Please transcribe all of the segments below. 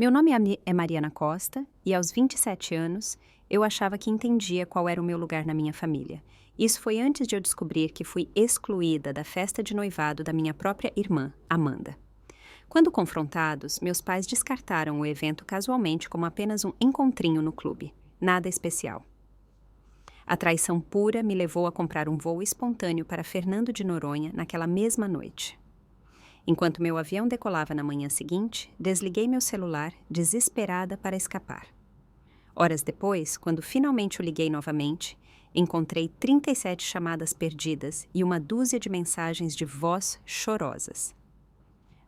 Meu nome é Mariana Costa e aos 27 anos eu achava que entendia qual era o meu lugar na minha família. Isso foi antes de eu descobrir que fui excluída da festa de noivado da minha própria irmã, Amanda. Quando confrontados, meus pais descartaram o evento casualmente como apenas um encontrinho no clube. Nada especial. A traição pura me levou a comprar um voo espontâneo para Fernando de Noronha naquela mesma noite. Enquanto meu avião decolava na manhã seguinte, desliguei meu celular, desesperada para escapar. Horas depois, quando finalmente o liguei novamente, encontrei 37 chamadas perdidas e uma dúzia de mensagens de voz chorosas.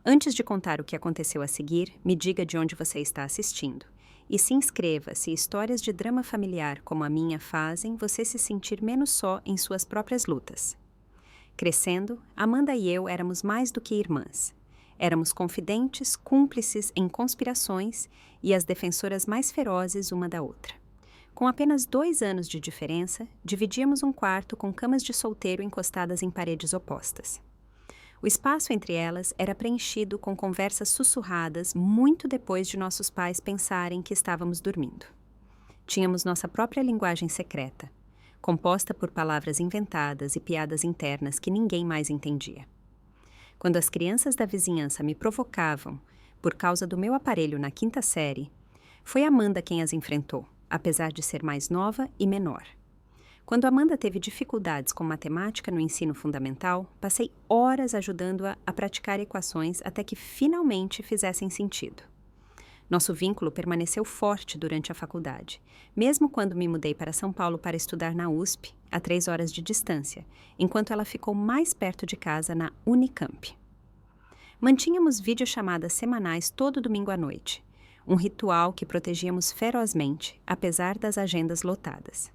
Antes de contar o que aconteceu a seguir, me diga de onde você está assistindo. E se inscreva se histórias de drama familiar como a minha fazem você se sentir menos só em suas próprias lutas. Crescendo, Amanda e eu éramos mais do que irmãs. Éramos confidentes, cúmplices em conspirações e as defensoras mais ferozes uma da outra. Com apenas 2 anos de diferença, dividíamos um quarto com camas de solteiro encostadas em paredes opostas. O espaço entre elas era preenchido com conversas sussurradas muito depois de nossos pais pensarem que estávamos dormindo. Tínhamos nossa própria linguagem secreta, composta por palavras inventadas e piadas internas que ninguém mais entendia. Quando as crianças da vizinhança me provocavam por causa do meu aparelho na 5ª série, foi Amanda quem as enfrentou, apesar de ser mais nova e menor. Quando Amanda teve dificuldades com matemática no ensino fundamental, passei horas ajudando-a a praticar equações até que finalmente fizessem sentido. Nosso vínculo permaneceu forte durante a faculdade, mesmo quando me mudei para São Paulo para estudar na USP, a 3 horas de distância, enquanto ela ficou mais perto de casa na Unicamp. Mantínhamos videochamadas semanais todo domingo à noite, um ritual que protegíamos ferozmente, apesar das agendas lotadas.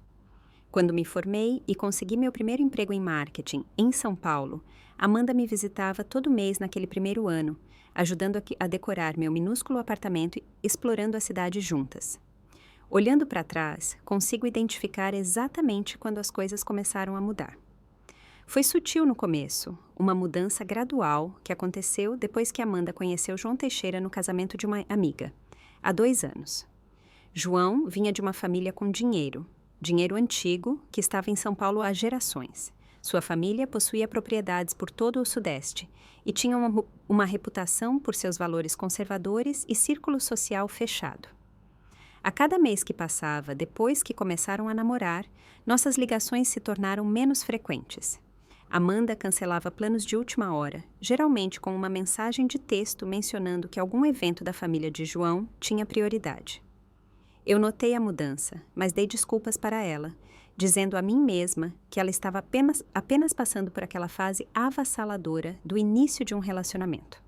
Quando me formei e consegui meu primeiro emprego em marketing em São Paulo, Amanda me visitava todo mês naquele primeiro ano, ajudando a decorar meu minúsculo apartamento e explorando a cidade juntas. Olhando para trás, consigo identificar exatamente quando as coisas começaram a mudar. Foi sutil no começo, uma mudança gradual que aconteceu depois que Amanda conheceu João Teixeira no casamento de uma amiga, há 2 anos. João vinha de uma família com dinheiro antigo que estava em São Paulo há gerações. Sua família possuía propriedades por todo o Sudeste e tinha uma reputação por seus valores conservadores e círculo social fechado. A cada mês que passava, depois que começaram a namorar, nossas ligações se tornaram menos frequentes. Amanda cancelava planos de última hora, geralmente com uma mensagem de texto mencionando que algum evento da família de João tinha prioridade. Eu notei a mudança, mas dei desculpas para ela, dizendo a mim mesma que ela estava apenas passando por aquela fase avassaladora do início de um relacionamento.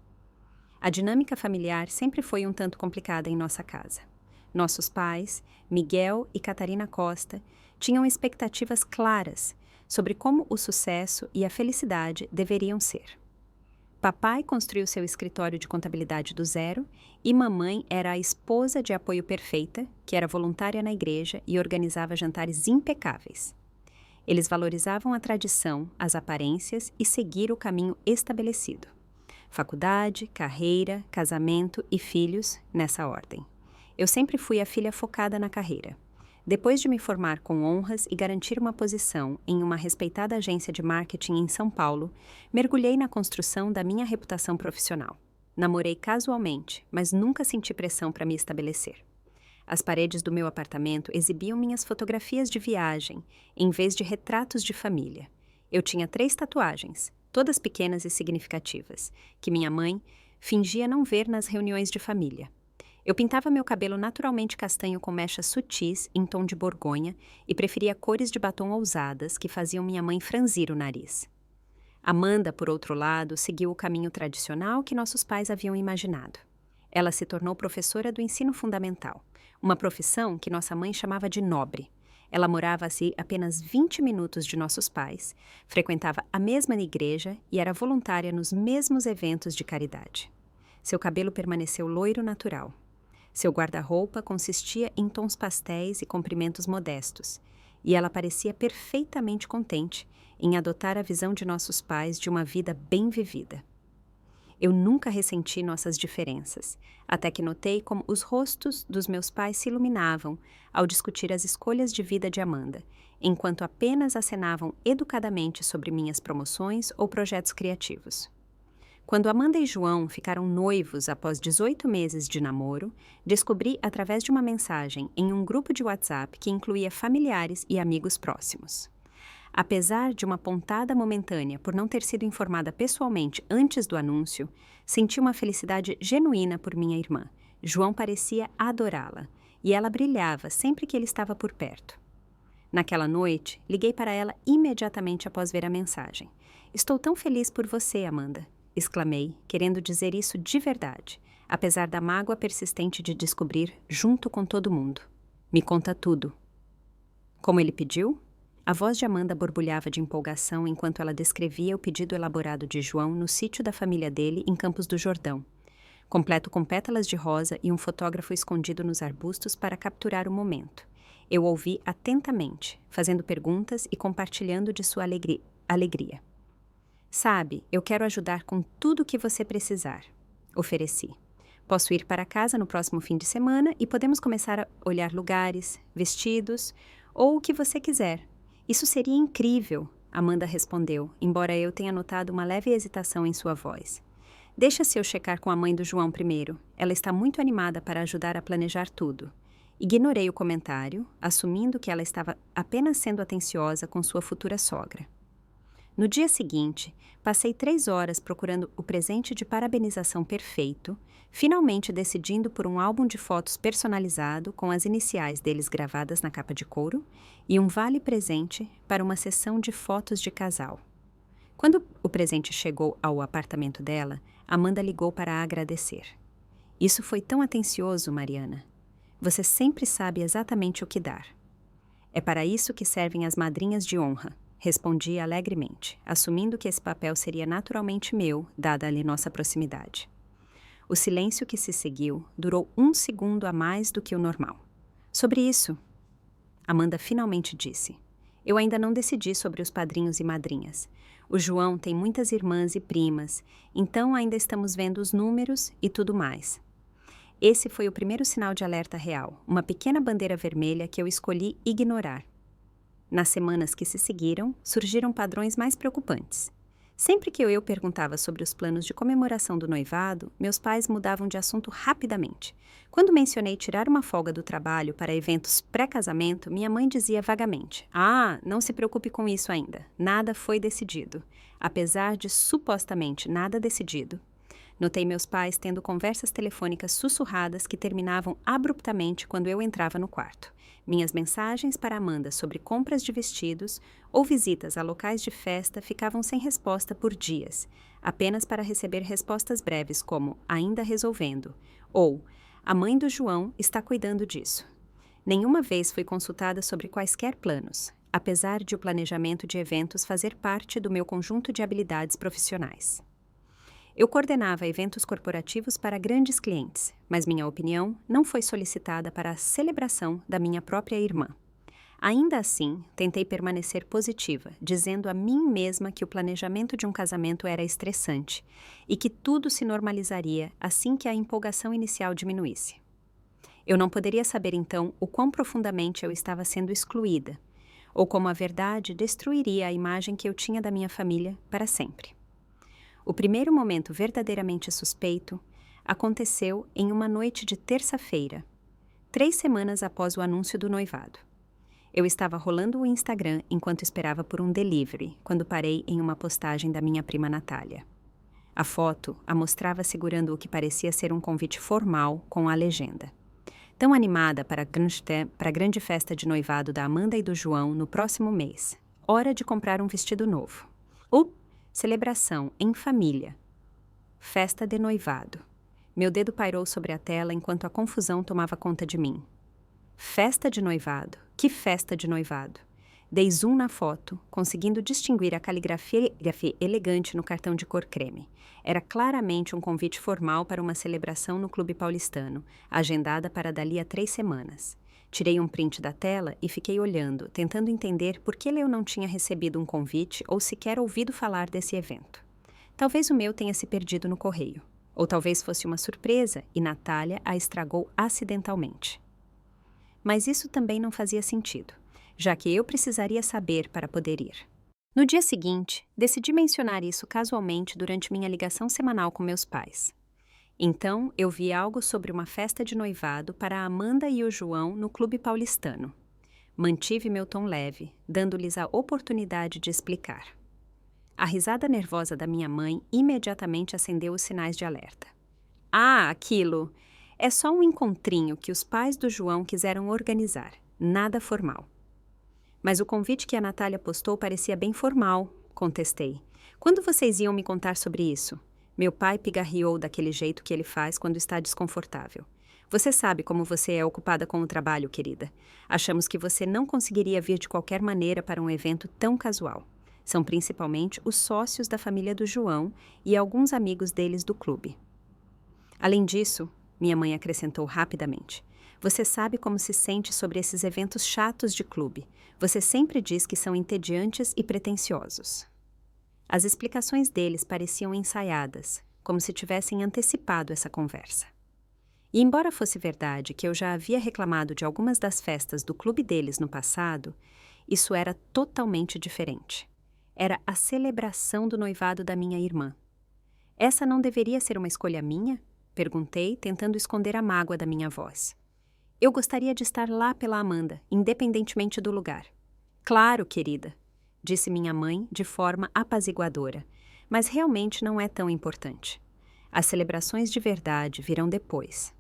A dinâmica familiar sempre foi um tanto complicada em nossa casa. Nossos pais, Miguel e Catarina Costa, tinham expectativas claras sobre como o sucesso e a felicidade deveriam ser. Papai construiu seu escritório de contabilidade do zero e mamãe era a esposa de apoio perfeita, que era voluntária na igreja e organizava jantares impecáveis. Eles valorizavam a tradição, as aparências e seguir o caminho estabelecido. Faculdade, carreira, casamento e filhos, nessa ordem. Eu sempre fui a filha focada na carreira. Depois de me formar com honras e garantir uma posição em uma respeitada agência de marketing em São Paulo, mergulhei na construção da minha reputação profissional. Namorei casualmente, mas nunca senti pressão para me estabelecer. As paredes do meu apartamento exibiam minhas fotografias de viagem, em vez de retratos de família. Eu tinha 3 tatuagens, todas pequenas e significativas, que minha mãe fingia não ver nas reuniões de família. Eu pintava meu cabelo naturalmente castanho com mechas sutis, em tom de borgonha, e preferia cores de batom ousadas que faziam minha mãe franzir o nariz. Amanda, por outro lado, seguiu o caminho tradicional que nossos pais haviam imaginado. Ela se tornou professora do ensino fundamental, uma profissão que nossa mãe chamava de nobre. Ela morava a apenas 20 minutos de nossos pais, frequentava a mesma igreja e era voluntária nos mesmos eventos de caridade. Seu cabelo permaneceu loiro natural. Seu guarda-roupa consistia em tons pastéis e comprimentos modestos, e ela parecia perfeitamente contente em adotar a visão de nossos pais de uma vida bem vivida. Eu nunca ressenti nossas diferenças, até que notei como os rostos dos meus pais se iluminavam ao discutir as escolhas de vida de Amanda, enquanto apenas acenavam educadamente sobre minhas promoções ou projetos criativos. Quando Amanda e João ficaram noivos após 18 meses de namoro, descobri através de uma mensagem em um grupo de WhatsApp que incluía familiares e amigos próximos. Apesar de uma pontada momentânea por não ter sido informada pessoalmente antes do anúncio, senti uma felicidade genuína por minha irmã. João parecia adorá-la, e ela brilhava sempre que ele estava por perto. Naquela noite, liguei para ela imediatamente após ver a mensagem. "Estou tão feliz por você, Amanda", exclamei, querendo dizer isso de verdade, apesar da mágoa persistente de descobrir junto com todo mundo. "Me conta tudo." Como ele pediu? A voz de Amanda borbulhava de empolgação enquanto ela descrevia o pedido elaborado de João no sítio da família dele em Campos do Jordão, completo com pétalas de rosa e um fotógrafo escondido nos arbustos para capturar o momento. Eu ouvi atentamente, fazendo perguntas e compartilhando de sua alegria. "Sabe, eu quero ajudar com tudo o que você precisar", ofereci. "Posso ir para casa no próximo fim de semana e podemos começar a olhar lugares, vestidos ou o que você quiser." "Isso seria incrível", Amanda respondeu, embora eu tenha notado uma leve hesitação em sua voz. "Deixa-se eu checar com a mãe do João primeiro. Ela está muito animada para ajudar a planejar tudo." Ignorei o comentário, assumindo que ela estava apenas sendo atenciosa com sua futura sogra. No dia seguinte, passei 3 horas procurando o presente de parabenização perfeito, finalmente decidindo por um álbum de fotos personalizado com as iniciais deles gravadas na capa de couro e um vale-presente para uma sessão de fotos de casal. Quando o presente chegou ao apartamento dela, Amanda ligou para agradecer. "Isso foi tão atencioso, Mariana. Você sempre sabe exatamente o que dar." "É para isso que servem as madrinhas de honra", respondi alegremente, assumindo que esse papel seria naturalmente meu, dada-lhe nossa proximidade. O silêncio que se seguiu durou 1 segundo a mais do que o normal. "Sobre isso", Amanda finalmente disse. "Eu ainda não decidi sobre os padrinhos e madrinhas. O João tem muitas irmãs e primas, então ainda estamos vendo os números e tudo mais." Esse foi o primeiro sinal de alerta real, uma pequena bandeira vermelha que eu escolhi ignorar. Nas semanas que se seguiram, surgiram padrões mais preocupantes. Sempre que eu perguntava sobre os planos de comemoração do noivado, meus pais mudavam de assunto rapidamente. Quando mencionei tirar uma folga do trabalho para eventos pré-casamento, minha mãe dizia vagamente: "Ah, não se preocupe com isso ainda. Nada foi decidido." Apesar de supostamente nada decidido, notei meus pais tendo conversas telefônicas sussurradas que terminavam abruptamente quando eu entrava no quarto. Minhas mensagens para Amanda sobre compras de vestidos ou visitas a locais de festa ficavam sem resposta por dias, apenas para receber respostas breves como "ainda resolvendo" ou "a mãe do João está cuidando disso." Nenhuma vez fui consultada sobre quaisquer planos, apesar de o planejamento de eventos fazer parte do meu conjunto de habilidades profissionais. Eu coordenava eventos corporativos para grandes clientes, mas minha opinião não foi solicitada para a celebração da minha própria irmã. Ainda assim, tentei permanecer positiva, dizendo a mim mesma que o planejamento de um casamento era estressante e que tudo se normalizaria assim que a empolgação inicial diminuísse. Eu não poderia saber então o quão profundamente eu estava sendo excluída, ou como a verdade destruiria a imagem que eu tinha da minha família para sempre. O primeiro momento verdadeiramente suspeito aconteceu em uma noite de terça-feira, 3 semanas após o anúncio do noivado. Eu estava rolando o Instagram enquanto esperava por um delivery, quando parei em uma postagem da minha prima Natália. A foto a mostrava segurando o que parecia ser um convite formal com a legenda: "Tão animada para a grande festa de noivado da Amanda e do João no próximo mês. Hora de comprar um vestido novo. Celebração em família. Festa de noivado." Meu dedo pairou sobre a tela enquanto a confusão tomava conta de mim. Festa de noivado? Que festa de noivado? Dei zoom na foto, conseguindo distinguir a caligrafia elegante no cartão de cor creme. Era claramente um convite formal para uma celebração no Clube Paulistano, agendada para dali a 3 semanas. Tirei um print da tela e fiquei olhando, tentando entender por que eu não tinha recebido um convite ou sequer ouvido falar desse evento. Talvez o meu tenha se perdido no correio. Ou talvez fosse uma surpresa e Natália a estragou acidentalmente. Mas isso também não fazia sentido, já que eu precisaria saber para poder ir. No dia seguinte, decidi mencionar isso casualmente durante minha ligação semanal com meus pais. Então, eu vi algo sobre uma festa de noivado para a Amanda e o João no Clube Paulistano. Mantive meu tom leve, dando-lhes a oportunidade de explicar. A risada nervosa da minha mãe imediatamente acendeu os sinais de alerta. Ah, aquilo! É só um encontrinho que os pais do João quiseram organizar, nada formal. Mas o convite que a Natália postou parecia bem formal, contestei. Quando vocês iam me contar sobre isso? Meu pai pigarreou daquele jeito que ele faz quando está desconfortável. Você sabe como você é ocupada com o trabalho, querida. Achamos que você não conseguiria vir de qualquer maneira para um evento tão casual. São principalmente os sócios da família do João e alguns amigos deles do clube. Além disso, minha mãe acrescentou rapidamente, você sabe como se sente sobre esses eventos chatos de clube. Você sempre diz que são entediantes e pretensiosos. As explicações deles pareciam ensaiadas, como se tivessem antecipado essa conversa. E embora fosse verdade que eu já havia reclamado de algumas das festas do clube deles no passado, isso era totalmente diferente. Era a celebração do noivado da minha irmã. Essa não deveria ser uma escolha minha? Perguntei, tentando esconder a mágoa da minha voz. Eu gostaria de estar lá pela Amanda, independentemente do lugar. Claro, querida, disse minha mãe de forma apaziguadora, mas realmente não é tão importante. As celebrações de verdade virão depois,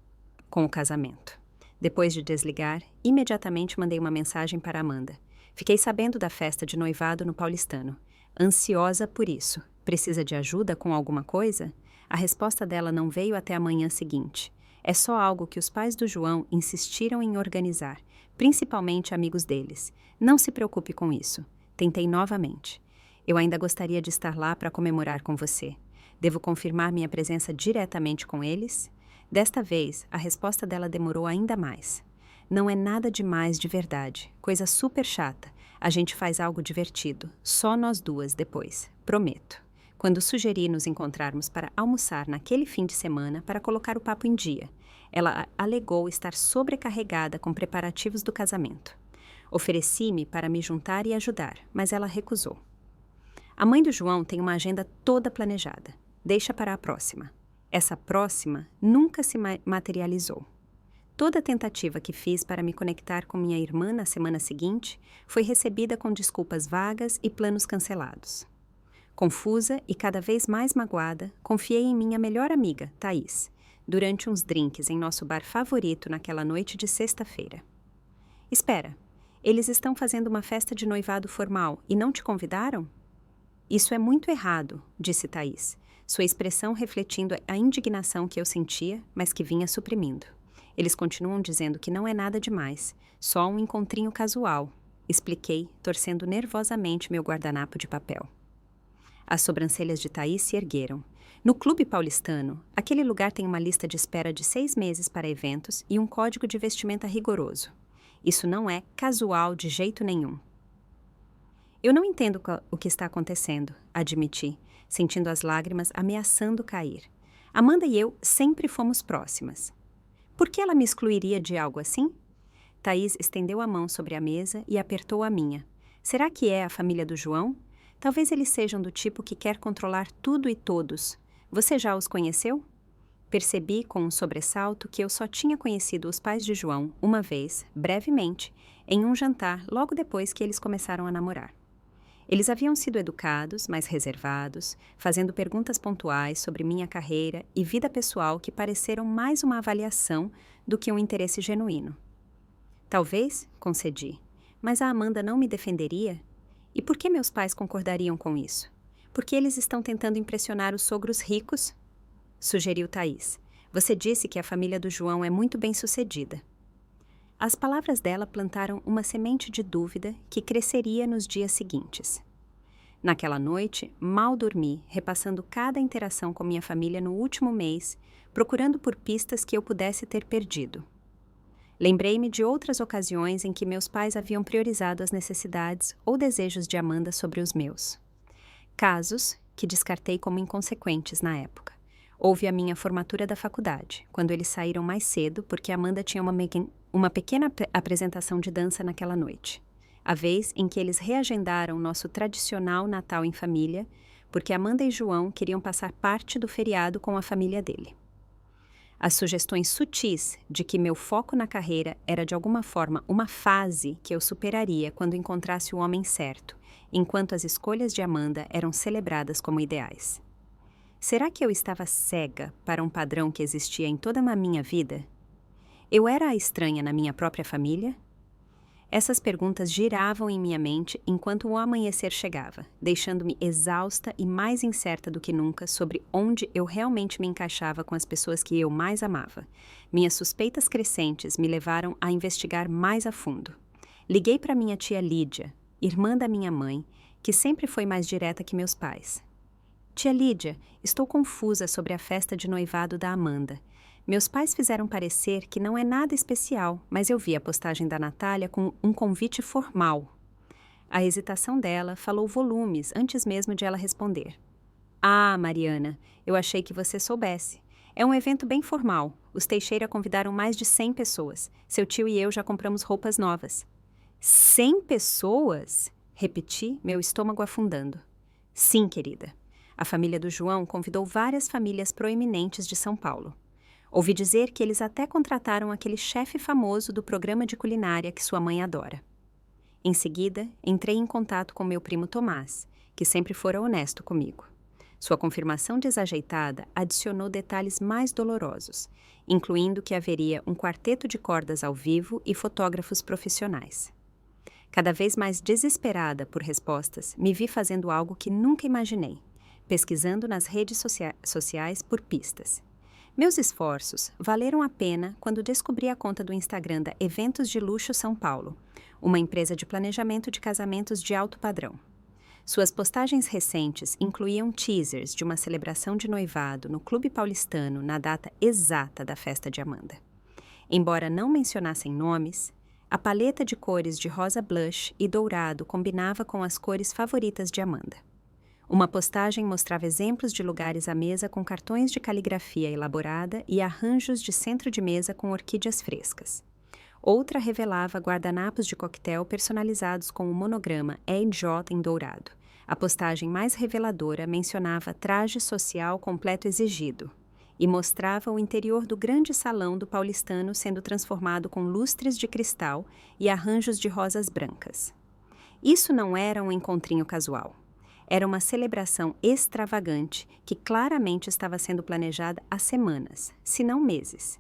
com o casamento. Depois de desligar, imediatamente mandei uma mensagem para Amanda. Fiquei sabendo da festa de noivado no Paulistano. Ansiosa por isso. Precisa de ajuda com alguma coisa? A resposta dela não veio até a manhã seguinte. É só algo que os pais do João insistiram em organizar, principalmente amigos deles. Não se preocupe com isso. Tentei novamente. Eu ainda gostaria de estar lá para comemorar com você. Devo confirmar minha presença diretamente com eles? Desta vez, a resposta dela demorou ainda mais. Não é nada demais de verdade, coisa super chata. A gente faz algo divertido, só nós duas depois, prometo. Quando sugeri nos encontrarmos para almoçar naquele fim de semana para colocar o papo em dia, ela alegou estar sobrecarregada com preparativos do casamento. Ofereci-me para me juntar e ajudar, mas ela recusou. A mãe do João tem uma agenda toda planejada. Deixa para a próxima. Essa próxima nunca se materializou. Toda tentativa que fiz para me conectar com minha irmã na semana seguinte foi recebida com desculpas vagas e planos cancelados. Confusa e cada vez mais magoada, confiei em minha melhor amiga, Thaís, durante uns drinks em nosso bar favorito naquela noite de sexta-feira. Espera, eles estão fazendo uma festa de noivado formal e não te convidaram? Isso é muito errado, disse Thaís, sua expressão refletindo a indignação que eu sentia, mas que vinha suprimindo. Eles continuam dizendo que não é nada demais, só um encontrinho casual, expliquei, torcendo nervosamente meu guardanapo de papel. As sobrancelhas de Thaís se ergueram. No Clube Paulistano, aquele lugar tem uma lista de espera de 6 meses para eventos e um código de vestimenta rigoroso. Isso não é casual de jeito nenhum. Eu não entendo o que está acontecendo, admiti, sentindo as lágrimas ameaçando cair. Amanda e eu sempre fomos próximas. Por que ela me excluiria de algo assim? Thaís estendeu a mão sobre a mesa e apertou a minha. Será que é a família do João? Talvez eles sejam do tipo que quer controlar tudo e todos. Você já os conheceu? Percebi com um sobressalto que eu só tinha conhecido os pais de João uma vez, brevemente, em um jantar logo depois que eles começaram a namorar. Eles haviam sido educados, mas reservados, fazendo perguntas pontuais sobre minha carreira e vida pessoal que pareceram mais uma avaliação do que um interesse genuíno. Talvez, concedi, mas a Amanda não me defenderia? E por que meus pais concordariam com isso? Porque eles estão tentando impressionar os sogros ricos? Sugeriu Thaís. Você disse que a família do João é muito bem-sucedida. As palavras dela plantaram uma semente de dúvida que cresceria nos dias seguintes. Naquela noite, mal dormi, repassando cada interação com minha família no último mês, procurando por pistas que eu pudesse ter perdido. Lembrei-me de outras ocasiões em que meus pais haviam priorizado as necessidades ou desejos de Amanda sobre os meus. Casos que descartei como inconsequentes na época. Houve a minha formatura da faculdade, quando eles saíram mais cedo porque Amanda tinha uma pequena apresentação de dança naquela noite. A vez em que eles reagendaram nosso tradicional Natal em família, porque Amanda e João queriam passar parte do feriado com a família dele. As sugestões sutis de que meu foco na carreira era de alguma forma uma fase que eu superaria quando encontrasse o homem certo, enquanto as escolhas de Amanda eram celebradas como ideais. Será que eu estava cega para um padrão que existia em toda a minha vida? Eu era a estranha na minha própria família? Essas perguntas giravam em minha mente enquanto o amanhecer chegava, deixando-me exausta e mais incerta do que nunca sobre onde eu realmente me encaixava com as pessoas que eu mais amava. Minhas suspeitas crescentes me levaram a investigar mais a fundo. Liguei para minha tia Lídia, irmã da minha mãe, que sempre foi mais direta que meus pais. Tia Lídia, estou confusa sobre a festa de noivado da Amanda. Meus pais fizeram parecer que não é nada especial, mas eu vi a postagem da Natália com um convite formal. A hesitação dela falou volumes antes mesmo de ela responder. Ah, Mariana, eu achei que você soubesse. É um evento bem formal. Os Teixeira convidaram mais de 100 pessoas. Seu tio e eu já compramos roupas novas. 100 pessoas? Repeti, meu estômago afundando. Sim, querida. A família do João convidou várias famílias proeminentes de São Paulo. Ouvi dizer que eles até contrataram aquele chefe famoso do programa de culinária que sua mãe adora. Em seguida, entrei em contato com meu primo Tomás, que sempre fora honesto comigo. Sua confirmação desajeitada adicionou detalhes mais dolorosos, incluindo que haveria um quarteto de cordas ao vivo e fotógrafos profissionais. Cada vez mais desesperada por respostas, me vi fazendo algo que nunca imaginei, pesquisando nas redes sociais por pistas. Meus esforços valeram a pena quando descobri a conta do Instagram da Eventos de Luxo São Paulo, uma empresa de planejamento de casamentos de alto padrão. Suas postagens recentes incluíam teasers de uma celebração de noivado no Clube Paulistano na data exata da festa de Amanda. Embora não mencionassem nomes, a paleta de cores de rosa blush e dourado combinava com as cores favoritas de Amanda. Uma postagem mostrava exemplos de lugares à mesa com cartões de caligrafia elaborada e arranjos de centro de mesa com orquídeas frescas. Outra revelava guardanapos de coquetel personalizados com o monograma EJ em dourado. A postagem mais reveladora mencionava traje social completo exigido e mostrava o interior do grande salão do paulistano sendo transformado com lustres de cristal e arranjos de rosas brancas. Isso não era um encontrinho casual. Era uma celebração extravagante que claramente estava sendo planejada há semanas, se não meses.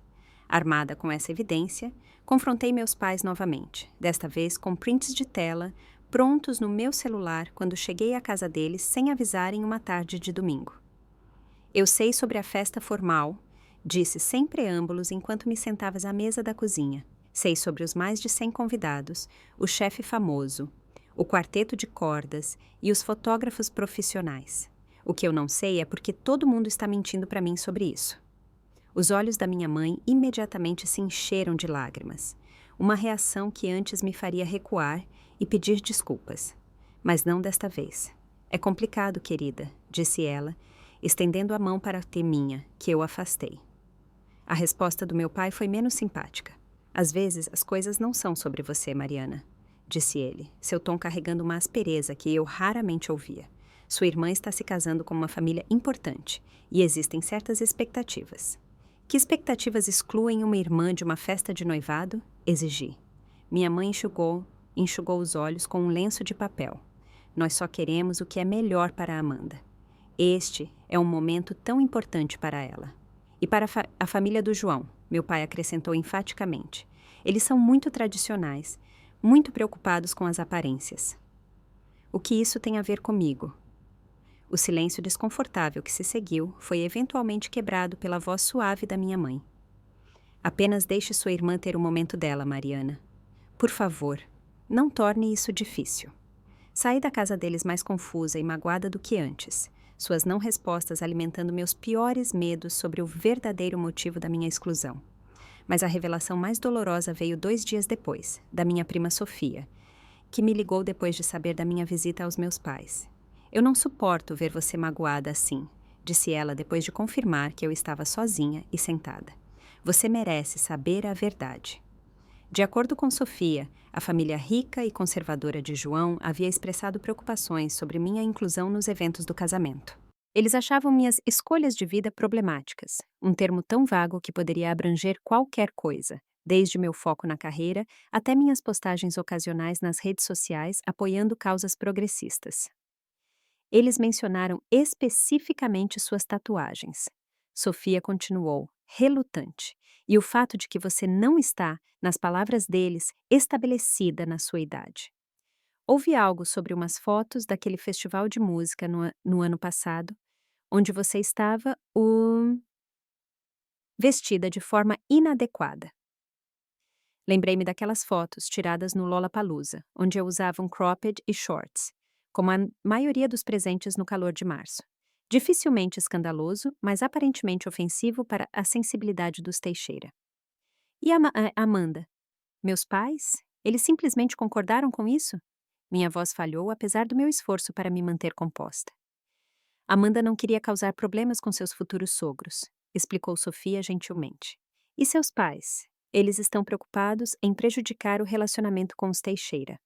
Armada com essa evidência, confrontei meus pais novamente, desta vez com prints de tela, prontos no meu celular quando cheguei à casa deles sem avisarem uma tarde de domingo. Eu sei sobre a festa formal, disse sem preâmbulos enquanto me sentavas à mesa da cozinha. Sei sobre os mais de 100 convidados, o chefe famoso, o quarteto de cordas e os fotógrafos profissionais. O que eu não sei é porque todo mundo está mentindo para mim sobre isso. Os olhos da minha mãe imediatamente se encheram de lágrimas, uma reação que antes me faria recuar e pedir desculpas. Mas não desta vez. É complicado, querida, disse ela, estendendo a mão para ter minha, que eu afastei. A resposta do meu pai foi menos simpática. Às vezes as coisas não são sobre você, Mariana, disse ele, seu tom carregando uma aspereza que eu raramente ouvia. Sua irmã está se casando com uma família importante e existem certas expectativas. Que expectativas excluem uma irmã de uma festa de noivado? Exigi. Minha mãe enxugou os olhos com um lenço de papel. Nós só queremos o que é melhor para a Amanda. Este é um momento tão importante para ela. E para a família do João, meu pai acrescentou enfaticamente. Eles são muito tradicionais, muito preocupados com as aparências. O que isso tem a ver comigo? O silêncio desconfortável que se seguiu foi eventualmente quebrado pela voz suave da minha mãe. Apenas deixe sua irmã ter o momento dela, Mariana. Por favor, não torne isso difícil. Saí da casa deles mais confusa e magoada do que antes, suas não respostas alimentando meus piores medos sobre o verdadeiro motivo da minha exclusão. Mas a revelação mais dolorosa veio 2 dias depois, da minha prima Sofia, que me ligou depois de saber da minha visita aos meus pais. Eu não suporto ver você magoada assim, disse ela depois de confirmar que eu estava sozinha e sentada. Você merece saber a verdade. De acordo com Sofia, a família rica e conservadora de João havia expressado preocupações sobre minha inclusão nos eventos do casamento. Eles achavam minhas escolhas de vida problemáticas, um termo tão vago que poderia abranger qualquer coisa, desde meu foco na carreira até minhas postagens ocasionais nas redes sociais apoiando causas progressistas. Eles mencionaram especificamente suas tatuagens. Sofia continuou, relutante, e o fato de que você não está, nas palavras deles, estabelecida na sua idade. Houve algo sobre umas fotos daquele festival de música no ano passado, onde você estava vestida de forma inadequada. Lembrei-me daquelas fotos tiradas no Lollapalooza, onde eu usava um cropped e shorts, como a maioria dos presentes no calor de março. Dificilmente escandaloso, mas aparentemente ofensivo para a sensibilidade dos Teixeira. E Amanda? Meus pais? Eles simplesmente concordaram com isso? Minha voz falhou apesar do meu esforço para me manter composta. Amanda não queria causar problemas com seus futuros sogros, explicou Sofia gentilmente. E seus pais? Eles estão preocupados em prejudicar o relacionamento com os Teixeira.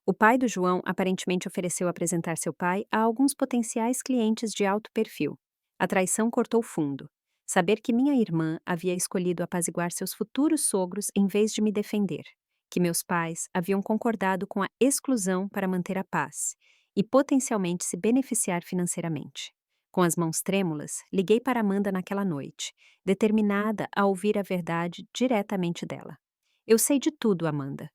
O pai do João aparentemente ofereceu apresentar seu pai a alguns potenciais clientes de alto perfil. A traição cortou fundo. Saber que minha irmã havia escolhido apaziguar seus futuros sogros em vez de me defender. Que meus pais haviam concordado com a exclusão para manter a paz e potencialmente se beneficiar financeiramente. Com as mãos trêmulas, liguei para Amanda naquela noite, determinada a ouvir a verdade diretamente dela. Eu sei de tudo, Amanda,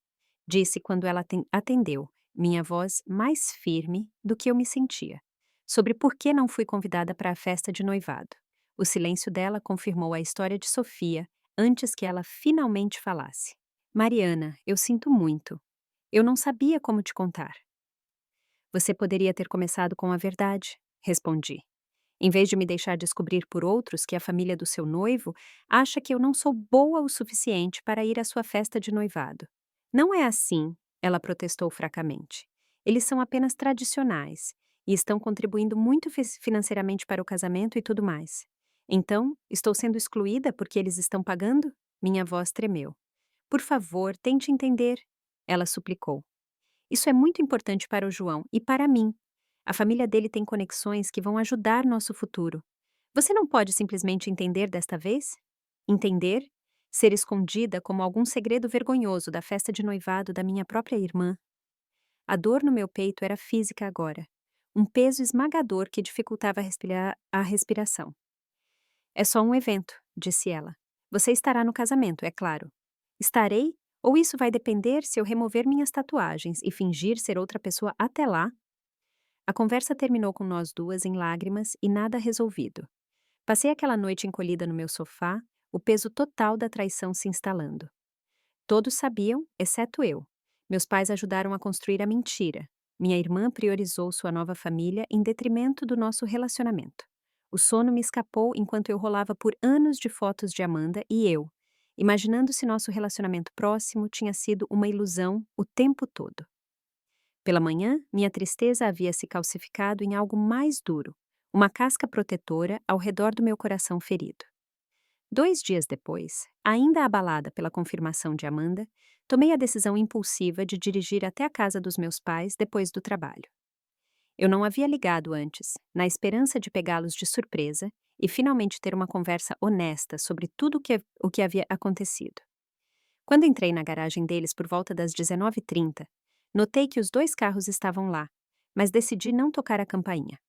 disse quando ela atendeu, minha voz mais firme do que eu me sentia, sobre por que não fui convidada para a festa de noivado. O silêncio dela confirmou a história de Sofia antes que ela finalmente falasse. Mariana, eu sinto muito. Eu não sabia como te contar. Você poderia ter começado com a verdade, respondi. Em vez de me deixar descobrir por outros que a família do seu noivo acha que eu não sou boa o suficiente para ir à sua festa de noivado. Não é assim, ela protestou fracamente. Eles são apenas tradicionais e estão contribuindo muito financeiramente para o casamento e tudo mais. Então, estou sendo excluída porque eles estão pagando? Minha voz tremeu. Por favor, tente entender, ela suplicou. Isso é muito importante para o João e para mim. A família dele tem conexões que vão ajudar nosso futuro. Você não pode simplesmente entender desta vez? Entender? Ser escondida como algum segredo vergonhoso da festa de noivado da minha própria irmã. A dor no meu peito era física agora. Um peso esmagador que dificultava a respiração. É só um evento, disse ela. Você estará no casamento, é claro. Estarei? Ou isso vai depender se eu remover minhas tatuagens e fingir ser outra pessoa até lá? A conversa terminou com nós duas em lágrimas e nada resolvido. Passei aquela noite encolhida no meu sofá, o peso total da traição se instalando. Todos sabiam, exceto eu. Meus pais ajudaram a construir a mentira. Minha irmã priorizou sua nova família em detrimento do nosso relacionamento. O sono me escapou enquanto eu rolava por anos de fotos de Amanda e eu, imaginando se nosso relacionamento próximo tinha sido uma ilusão o tempo todo. Pela manhã, minha tristeza havia se calcificado em algo mais duro, uma casca protetora ao redor do meu coração ferido. 2 dias depois, ainda abalada pela confirmação de Amanda, tomei a decisão impulsiva de dirigir até a casa dos meus pais depois do trabalho. Eu não havia ligado antes, na esperança de pegá-los de surpresa e finalmente ter uma conversa honesta sobre tudo o que havia acontecido. Quando entrei na garagem deles por volta das 19h30, notei que os 2 carros estavam lá, mas decidi não tocar a campainha.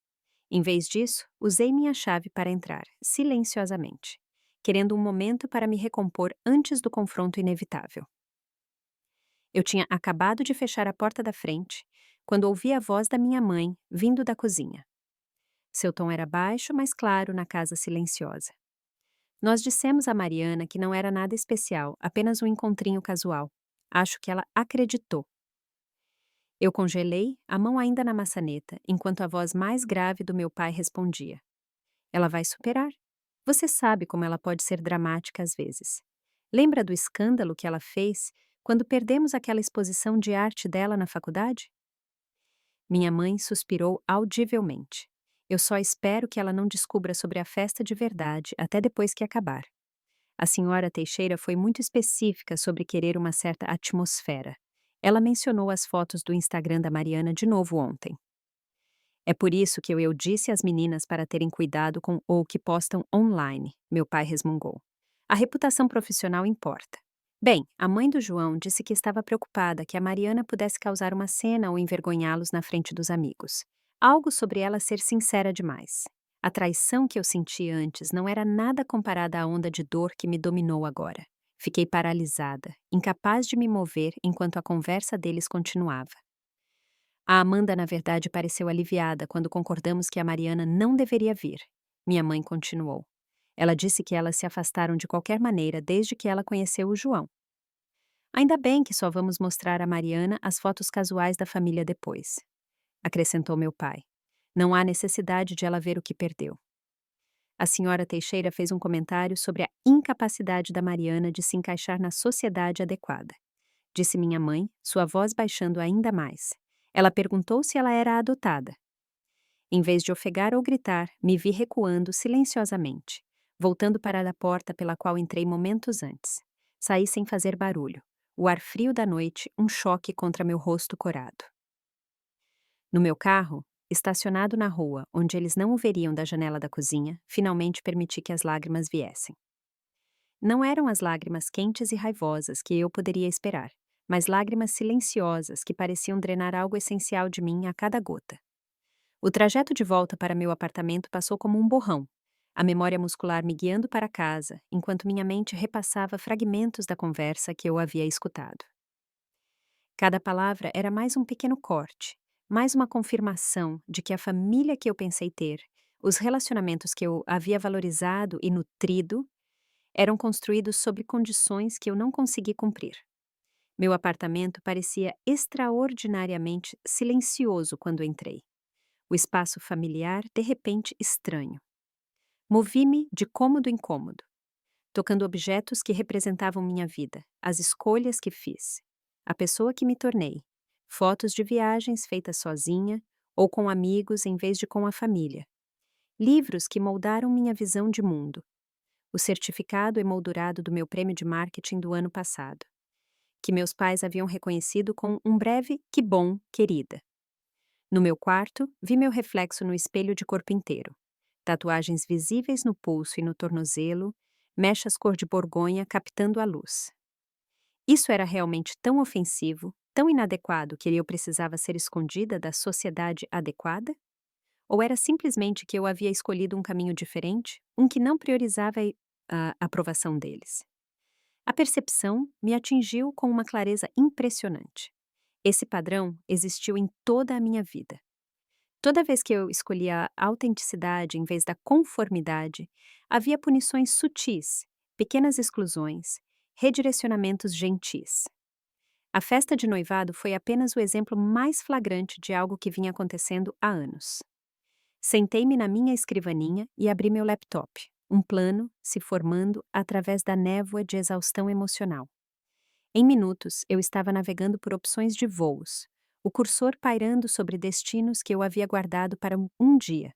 Em vez disso, usei minha chave para entrar, silenciosamente, querendo um momento para me recompor antes do confronto inevitável. Eu tinha acabado de fechar a porta da frente, quando ouvi a voz da minha mãe vindo da cozinha. Seu tom era baixo, mas claro na casa silenciosa. Nós dissemos a Mariana que não era nada especial, apenas um encontrinho casual. Acho que ela acreditou. Eu congelei, a mão ainda na maçaneta, enquanto a voz mais grave do meu pai respondia. Ela vai superar. Você sabe como ela pode ser dramática às vezes. Lembra do escândalo que ela fez quando perdemos aquela exposição de arte dela na faculdade? Minha mãe suspirou audivelmente. Eu só espero que ela não descubra sobre a festa de verdade até depois que acabar. A senhora Teixeira foi muito específica sobre querer uma certa atmosfera. Ela mencionou as fotos do Instagram da Mariana de novo ontem. É por isso que eu disse às meninas para terem cuidado com o que postam online, meu pai resmungou. A reputação profissional importa. Bem, a mãe do João disse que estava preocupada que a Mariana pudesse causar uma cena ou envergonhá-los na frente dos amigos. Algo sobre ela ser sincera demais. A traição que eu senti antes não era nada comparada à onda de dor que me dominou agora. Fiquei paralisada, incapaz de me mover enquanto a conversa deles continuava. A Amanda, na verdade, pareceu aliviada quando concordamos que a Mariana não deveria vir. Minha mãe continuou. Ela disse que elas se afastaram de qualquer maneira desde que ela conheceu o João. Ainda bem que só vamos mostrar a Mariana as fotos casuais da família depois, acrescentou meu pai. Não há necessidade de ela ver o que perdeu. A senhora Teixeira fez um comentário sobre a incapacidade da Mariana de se encaixar na sociedade adequada. Disse minha mãe, sua voz baixando ainda mais. Ela perguntou se ela era adotada. Em vez de ofegar ou gritar, me vi recuando silenciosamente, voltando para a porta pela qual entrei momentos antes. Saí sem fazer barulho. O ar frio da noite, um choque contra meu rosto corado. No meu carro, estacionado na rua, onde eles não o veriam da janela da cozinha, finalmente permiti que as lágrimas viessem. Não eram as lágrimas quentes e raivosas que eu poderia esperar, mas lágrimas silenciosas que pareciam drenar algo essencial de mim a cada gota. O trajeto de volta para meu apartamento passou como um borrão, a memória muscular me guiando para casa, enquanto minha mente repassava fragmentos da conversa que eu havia escutado. Cada palavra era mais um pequeno corte, mais uma confirmação de que a família que eu pensei ter, os relacionamentos que eu havia valorizado e nutrido, eram construídos sob condições que eu não consegui cumprir. Meu apartamento parecia extraordinariamente silencioso quando entrei. O espaço familiar, de repente, estranho. Movi-me de cômodo em cômodo, tocando objetos que representavam minha vida, as escolhas que fiz, a pessoa que me tornei, fotos de viagens feitas sozinha ou com amigos em vez de com a família, livros que moldaram minha visão de mundo, o certificado emoldurado do meu prêmio de marketing do ano passado, que meus pais haviam reconhecido com um breve "que bom, querida". No meu quarto, vi meu reflexo no espelho de corpo inteiro. Tatuagens visíveis no pulso e no tornozelo, mechas cor de borgonha captando a luz. Isso era realmente tão ofensivo, tão inadequado que eu precisava ser escondida da sociedade adequada? Ou era simplesmente que eu havia escolhido um caminho diferente, um que não priorizava a aprovação deles? A percepção me atingiu com uma clareza impressionante. Esse padrão existiu em toda a minha vida. Toda vez que eu escolhia a autenticidade em vez da conformidade, havia punições sutis, pequenas exclusões, redirecionamentos gentis. A festa de noivado foi apenas o exemplo mais flagrante de algo que vinha acontecendo há anos. Sentei-me na minha escrivaninha e abri meu laptop, um plano se formando através da névoa de exaustão emocional. Em minutos, eu estava navegando por opções de voos, o cursor pairando sobre destinos que eu havia guardado para um dia.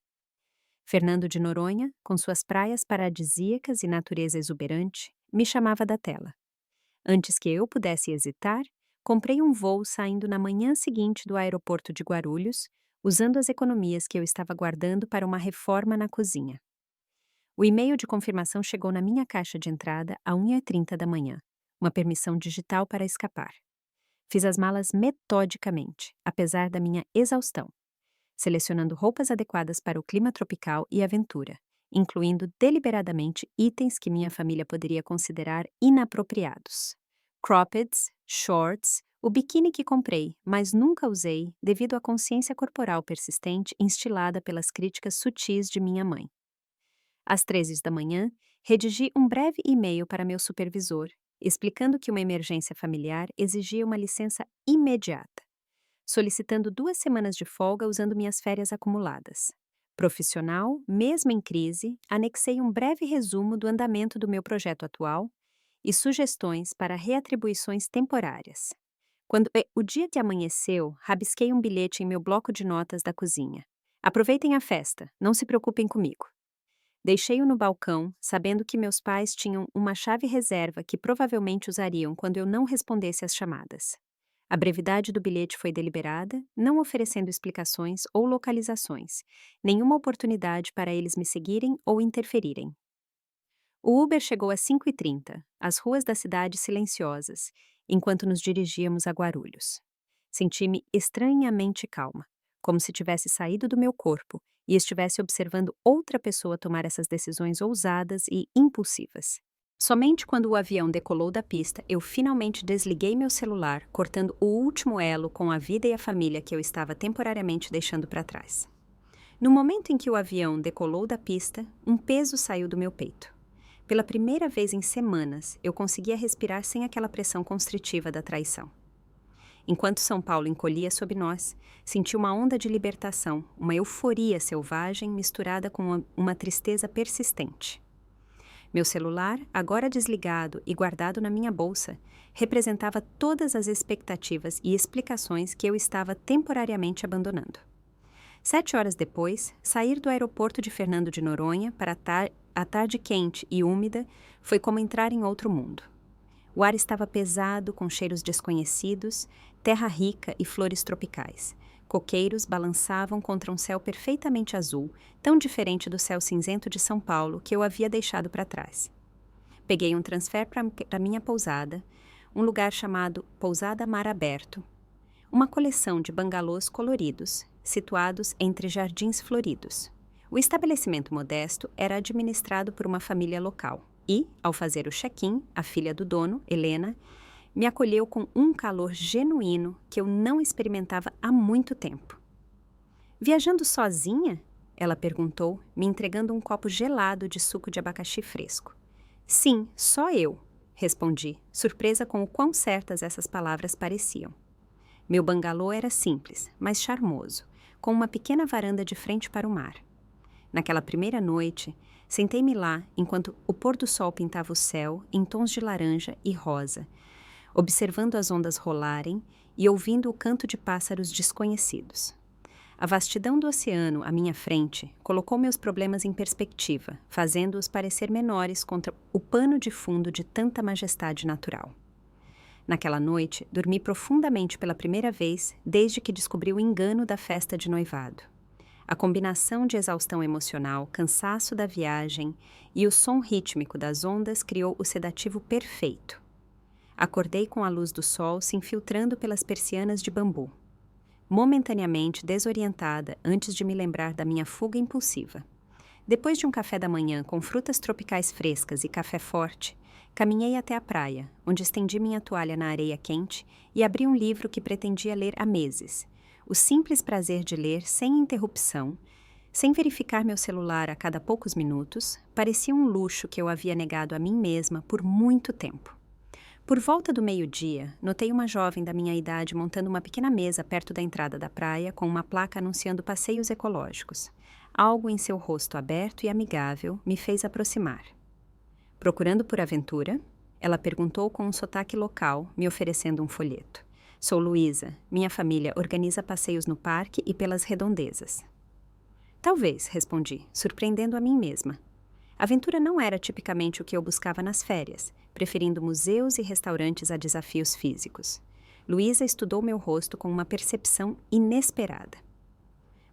Fernando de Noronha, com suas praias paradisíacas e natureza exuberante, me chamava da tela. Antes que eu pudesse hesitar, comprei um voo saindo na manhã seguinte do aeroporto de Guarulhos, usando as economias que eu estava guardando para uma reforma na cozinha. O e-mail de confirmação chegou na minha caixa de entrada à 1h30 da manhã, uma permissão digital para escapar. Fiz as malas metodicamente, apesar da minha exaustão, selecionando roupas adequadas para o clima tropical e aventura, incluindo deliberadamente itens que minha família poderia considerar inapropriados. Croppeds, shorts, o biquíni que comprei, mas nunca usei devido à consciência corporal persistente instilada pelas críticas sutis de minha mãe. Às 13 da manhã, redigi um breve e-mail para meu supervisor, explicando que uma emergência familiar exigia uma licença imediata, solicitando 2 semanas de folga usando minhas férias acumuladas. Profissional, mesmo em crise, anexei um breve resumo do andamento do meu projeto atual e sugestões para reatribuições temporárias. O dia que amanheceu, rabisquei um bilhete em meu bloco de notas da cozinha. Aproveitem a festa, não se preocupem comigo. Deixei-o no balcão, sabendo que meus pais tinham uma chave reserva que provavelmente usariam quando eu não respondesse às chamadas. A brevidade do bilhete foi deliberada, não oferecendo explicações ou localizações, nenhuma oportunidade para eles me seguirem ou interferirem. O Uber chegou às 5h30, as ruas da cidade silenciosas, enquanto nos dirigíamos a Guarulhos. Senti-me estranhamente calma, como se tivesse saído do meu corpo e estivesse observando outra pessoa tomar essas decisões ousadas e impulsivas. Somente quando o avião decolou da pista, eu finalmente desliguei meu celular, cortando o último elo com a vida e a família que eu estava temporariamente deixando para trás. No momento em que o avião decolou da pista, um peso saiu do meu peito. Pela primeira vez em semanas, eu conseguia respirar sem aquela pressão constritiva da traição. Enquanto São Paulo encolhia sob nós, senti uma onda de libertação, uma euforia selvagem misturada com uma tristeza persistente. Meu celular, agora desligado e guardado na minha bolsa, representava todas as expectativas e explicações que eu estava temporariamente abandonando. 7 horas depois, sair do aeroporto de Fernando de Noronha para a tarde quente e úmida foi como entrar em outro mundo. O ar estava pesado, com cheiros desconhecidos, terra rica e flores tropicais. Coqueiros balançavam contra um céu perfeitamente azul, tão diferente do céu cinzento de São Paulo que eu havia deixado para trás. Peguei um transfer para minha pousada, um lugar chamado Pousada Mar Aberto, uma coleção de bangalôs coloridos, situados entre jardins floridos. O estabelecimento modesto era administrado por uma família local e, ao fazer o check-in, a filha do dono, Helena, me acolheu com um calor genuíno que eu não experimentava há muito tempo. "Viajando sozinha?" ela perguntou, me entregando um copo gelado de suco de abacaxi fresco. "Sim, só eu", respondi, surpresa com o quão certas essas palavras pareciam. Meu bangalô era simples, mas charmoso, com uma pequena varanda de frente para o mar. Naquela primeira noite, sentei-me lá enquanto o pôr do sol pintava o céu em tons de laranja e rosa, observando as ondas rolarem e ouvindo o canto de pássaros desconhecidos. A vastidão do oceano à minha frente colocou meus problemas em perspectiva, fazendo-os parecer menores contra o pano de fundo de tanta majestade natural. Naquela noite, dormi profundamente pela primeira vez desde que descobri o engano da festa de noivado. A combinação de exaustão emocional, cansaço da viagem e o som rítmico das ondas criou o sedativo perfeito. Acordei com a luz do sol se infiltrando pelas persianas de bambu. Momentaneamente desorientada antes de me lembrar da minha fuga impulsiva. Depois de um café da manhã com frutas tropicais frescas e café forte, caminhei até a praia, onde estendi minha toalha na areia quente e abri um livro que pretendia ler há meses. O simples prazer de ler sem interrupção, sem verificar meu celular a cada poucos minutos, parecia um luxo que eu havia negado a mim mesma por muito tempo. Por volta do meio-dia, notei uma jovem da minha idade montando uma pequena mesa perto da entrada da praia com uma placa anunciando passeios ecológicos. Algo em seu rosto aberto e amigável me fez aproximar. "Procurando por aventura?" ela perguntou com um sotaque local, me oferecendo um folheto. "Sou Luísa. Minha família organiza passeios no parque e pelas redondezas." "Talvez", respondi, surpreendendo a mim mesma. Aventura não era tipicamente o que eu buscava nas férias, preferindo museus e restaurantes a desafios físicos. Luísa estudou meu rosto com uma percepção inesperada.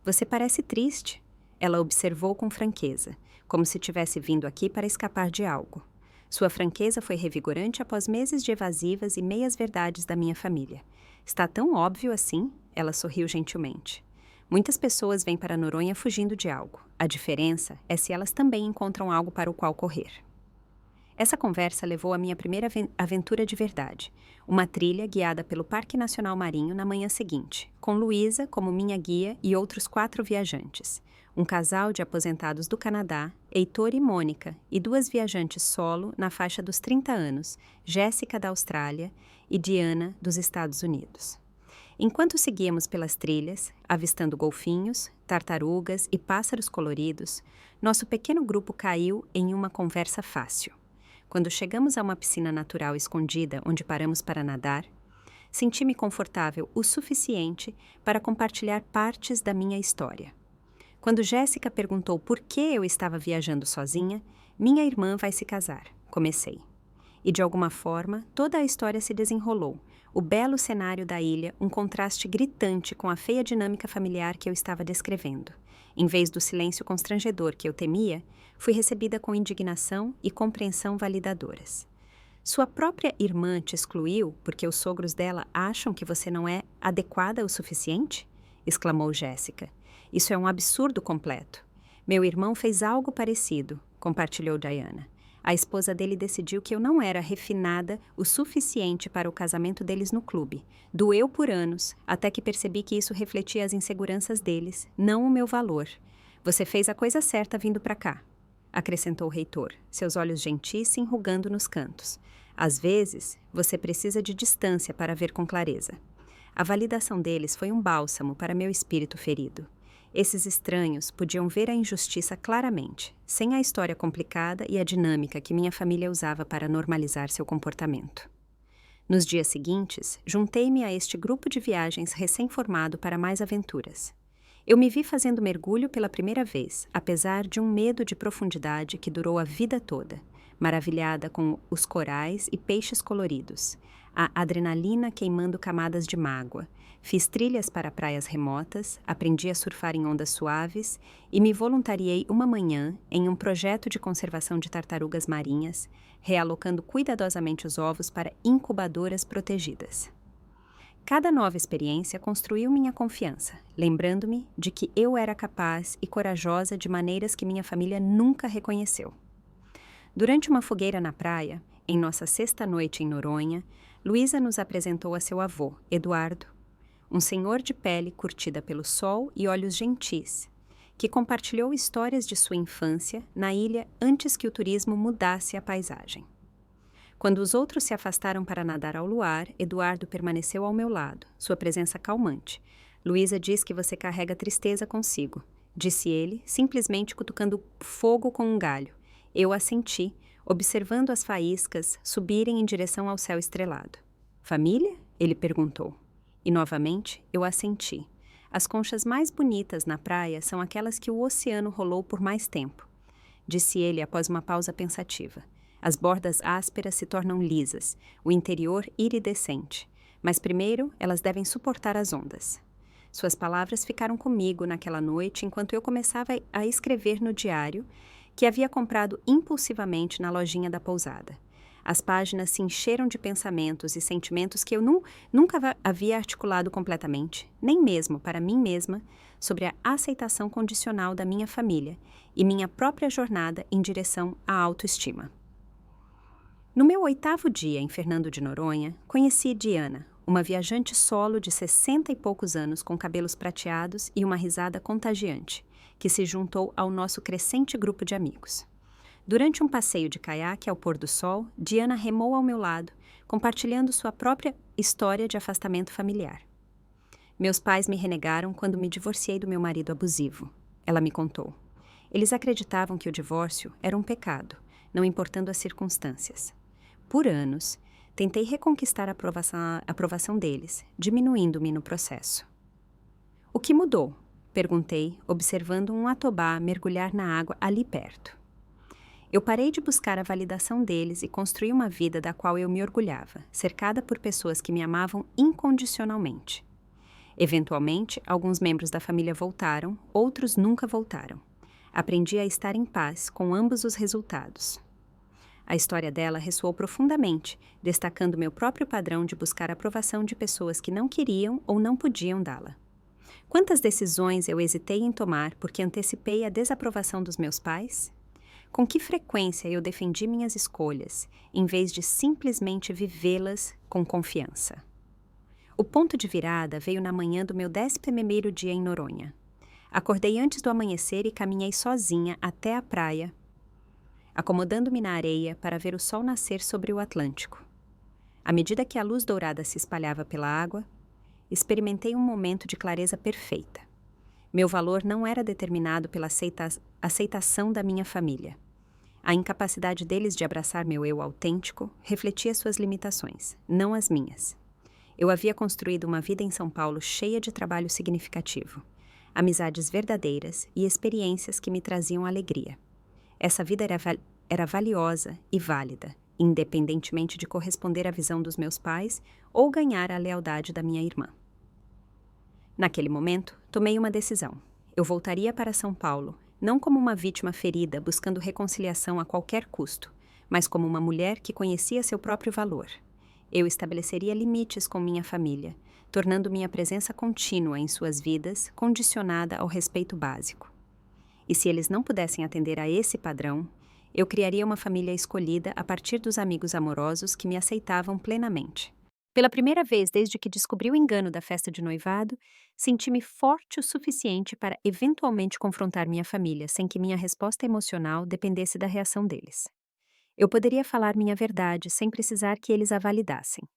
"Você parece triste", ela observou com franqueza, como se tivesse vindo aqui para escapar de algo. Sua franqueza foi revigorante após meses de evasivas e meias-verdades da minha família. "Está tão óbvio assim?" ela sorriu gentilmente. "Muitas pessoas vêm para Noronha fugindo de algo. A diferença é se elas também encontram algo para o qual correr." Essa conversa levou à minha primeira aventura de verdade, uma trilha guiada pelo Parque Nacional Marinho na manhã seguinte, com Luísa como minha guia e outros 4 viajantes. Um casal de aposentados do Canadá, Heitor e Mônica, e 2 viajantes solo na faixa dos 30 anos, Jéssica da Austrália e Diana dos Estados Unidos. Enquanto seguíamos pelas trilhas, avistando golfinhos, tartarugas e pássaros coloridos, nosso pequeno grupo caiu em uma conversa fácil. Quando chegamos a uma piscina natural escondida onde paramos para nadar, senti-me confortável o suficiente para compartilhar partes da minha história. Quando Jéssica perguntou por que eu estava viajando sozinha, minha irmã vai se casar, comecei. E de alguma forma, toda a história se desenrolou. O belo cenário da ilha, um contraste gritante com a feia dinâmica familiar que eu estava descrevendo. Em vez do silêncio constrangedor que eu temia, fui recebida com indignação e compreensão validadoras. Sua própria irmã te excluiu porque os sogros dela acham que você não é adequada o suficiente? Exclamou Jéssica. Isso é um absurdo completo. Meu irmão fez algo parecido, compartilhou Diana. A esposa dele decidiu que eu não era refinada o suficiente para o casamento deles no clube. Doeu por anos, até que percebi que isso refletia as inseguranças deles, não o meu valor. Você fez a coisa certa vindo para cá, acrescentou o reitor, seus olhos gentis se enrugando nos cantos. Às vezes, você precisa de distância para ver com clareza. A validação deles foi um bálsamo para meu espírito ferido. Esses estranhos podiam ver a injustiça claramente, sem a história complicada e a dinâmica que minha família usava para normalizar seu comportamento. Nos dias seguintes, juntei-me a este grupo de viagens recém-formado para mais aventuras. Eu me vi fazendo mergulho pela primeira vez, apesar de um medo de profundidade que durou a vida toda, maravilhada com os corais e peixes coloridos, a adrenalina queimando camadas de mágoa. Fiz trilhas para praias remotas, aprendi a surfar em ondas suaves e me voluntariei uma manhã em um projeto de conservação de tartarugas marinhas, realocando cuidadosamente os ovos para incubadoras protegidas. Cada nova experiência construiu minha confiança, lembrando-me de que eu era capaz e corajosa de maneiras que minha família nunca reconheceu. Durante uma fogueira na praia, em nossa sexta noite em Noronha, Luísa nos apresentou a seu avô, Eduardo, um senhor de pele curtida pelo sol e olhos gentis, que compartilhou histórias de sua infância na ilha antes que o turismo mudasse a paisagem. Quando os outros se afastaram para nadar ao luar, Eduardo permaneceu ao meu lado, sua presença calmante. Luísa diz que você carrega tristeza consigo, disse ele, simplesmente cutucando fogo com um galho. Eu assenti, observando as faíscas subirem em direção ao céu estrelado. Família? Ele perguntou. E novamente eu assenti. As conchas mais bonitas na praia são aquelas que o oceano rolou por mais tempo, disse ele após uma pausa pensativa. As bordas ásperas se tornam lisas, o interior iridescente, mas primeiro elas devem suportar as ondas. Suas palavras ficaram comigo naquela noite enquanto eu começava a escrever no diário que havia comprado impulsivamente na lojinha da pousada. As páginas se encheram de pensamentos e sentimentos que eu nunca havia articulado completamente, nem mesmo para mim mesma, sobre a aceitação condicional da minha família e minha própria jornada em direção à autoestima. No meu 8º dia em Fernando de Noronha, conheci Diana, uma viajante solo de 60 e poucos anos com cabelos prateados e uma risada contagiante, que se juntou ao nosso crescente grupo de amigos. Durante um passeio de caiaque ao pôr do sol, Diana remou ao meu lado, compartilhando sua própria história de afastamento familiar. Meus pais me renegaram quando me divorciei do meu marido abusivo, ela me contou. Eles acreditavam que o divórcio era um pecado, não importando as circunstâncias. Por anos, tentei reconquistar a aprovação deles, diminuindo-me no processo. O que mudou? Perguntei, observando um atobá mergulhar na água ali perto. Eu parei de buscar a validação deles e construí uma vida da qual eu me orgulhava, cercada por pessoas que me amavam incondicionalmente. Eventualmente, alguns membros da família voltaram, outros nunca voltaram. Aprendi a estar em paz com ambos os resultados. A história dela ressoou profundamente, destacando meu próprio padrão de buscar a aprovação de pessoas que não queriam ou não podiam dá-la. Quantas decisões eu hesitei em tomar porque antecipei a desaprovação dos meus pais? Com que frequência eu defendi minhas escolhas, em vez de simplesmente vivê-las com confiança? O ponto de virada veio na manhã do meu 11º dia em Noronha. Acordei antes do amanhecer e caminhei sozinha até a praia, acomodando-me na areia para ver o sol nascer sobre o Atlântico. À medida que a luz dourada se espalhava pela água, experimentei um momento de clareza perfeita. Meu valor não era determinado pela aceitação da minha família. A incapacidade deles de abraçar meu eu autêntico refletia suas limitações, não as minhas. Eu havia construído uma vida em São Paulo cheia de trabalho significativo, amizades verdadeiras e experiências que me traziam alegria. Essa vida era valiosa e válida, independentemente de corresponder à visão dos meus pais ou ganhar a lealdade da minha irmã. Naquele momento, tomei uma decisão. Eu voltaria para São Paulo, não como uma vítima ferida buscando reconciliação a qualquer custo, mas como uma mulher que conhecia seu próprio valor. Eu estabeleceria limites com minha família, tornando minha presença contínua em suas vidas condicionada ao respeito básico. E se eles não pudessem atender a esse padrão, eu criaria uma família escolhida a partir dos amigos amorosos que me aceitavam plenamente. Pela primeira vez desde que descobri o engano da festa de noivado, senti-me forte o suficiente para eventualmente confrontar minha família, sem que minha resposta emocional dependesse da reação deles. Eu poderia falar minha verdade sem precisar que eles a validassem.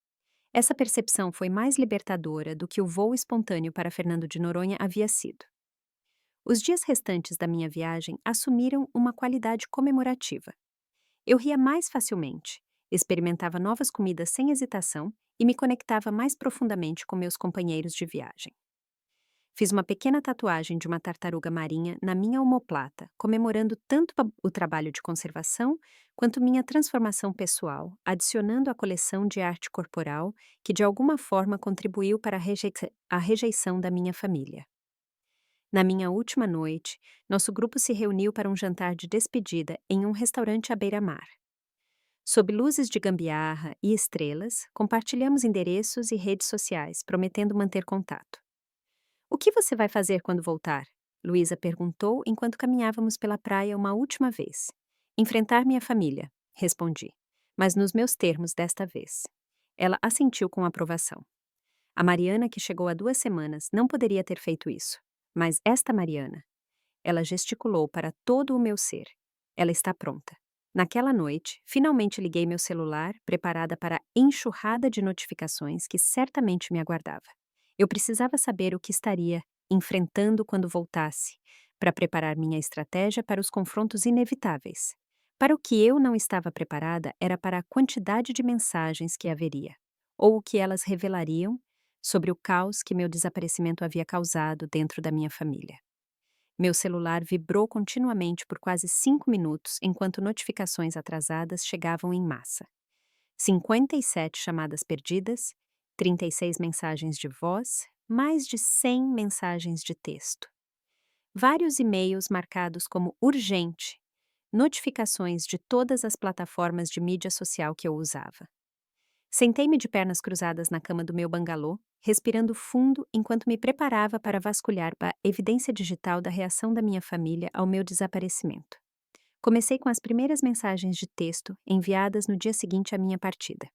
Essa percepção foi mais libertadora do que o voo espontâneo para Fernando de Noronha havia sido. Os dias restantes da minha viagem assumiram uma qualidade comemorativa. Eu ria mais facilmente, experimentava novas comidas sem hesitação e me conectava mais profundamente com meus companheiros de viagem. Fiz uma pequena tatuagem de uma tartaruga marinha na minha omoplata, comemorando tanto o trabalho de conservação quanto minha transformação pessoal, adicionando à coleção de arte corporal que de alguma forma contribuiu para a rejeição da minha família. Na minha última noite, nosso grupo se reuniu para um jantar de despedida em um restaurante à beira-mar. Sob luzes de gambiarra e estrelas, compartilhamos endereços e redes sociais, prometendo manter contato. "O que você vai fazer quando voltar?" Luísa perguntou enquanto caminhávamos pela praia uma última vez. "Enfrentar minha família", respondi, mas nos meus termos desta vez. Ela assentiu com aprovação. A Mariana, que chegou há 2 semanas, não poderia ter feito isso. Mas esta Mariana, ela gesticulou para todo o meu ser. Ela está pronta. Naquela noite, finalmente liguei meu celular, preparada para a enxurrada de notificações que certamente me aguardava. Eu precisava saber o que estaria enfrentando quando voltasse, para preparar minha estratégia para os confrontos inevitáveis. Para o que eu não estava preparada era para a quantidade de mensagens que haveria, ou o que elas revelariam sobre o caos que meu desaparecimento havia causado dentro da minha família. Meu celular vibrou continuamente por quase 5 minutos enquanto notificações atrasadas chegavam em massa. 57 chamadas perdidas, 36 mensagens de voz, mais de 100 mensagens de texto. Vários e-mails marcados como urgente, notificações de todas as plataformas de mídia social que eu usava. Sentei-me de pernas cruzadas na cama do meu bangalô, respirando fundo enquanto me preparava para vasculhar a evidência digital da reação da minha família ao meu desaparecimento. Comecei com as primeiras mensagens de texto enviadas no dia seguinte à minha partida.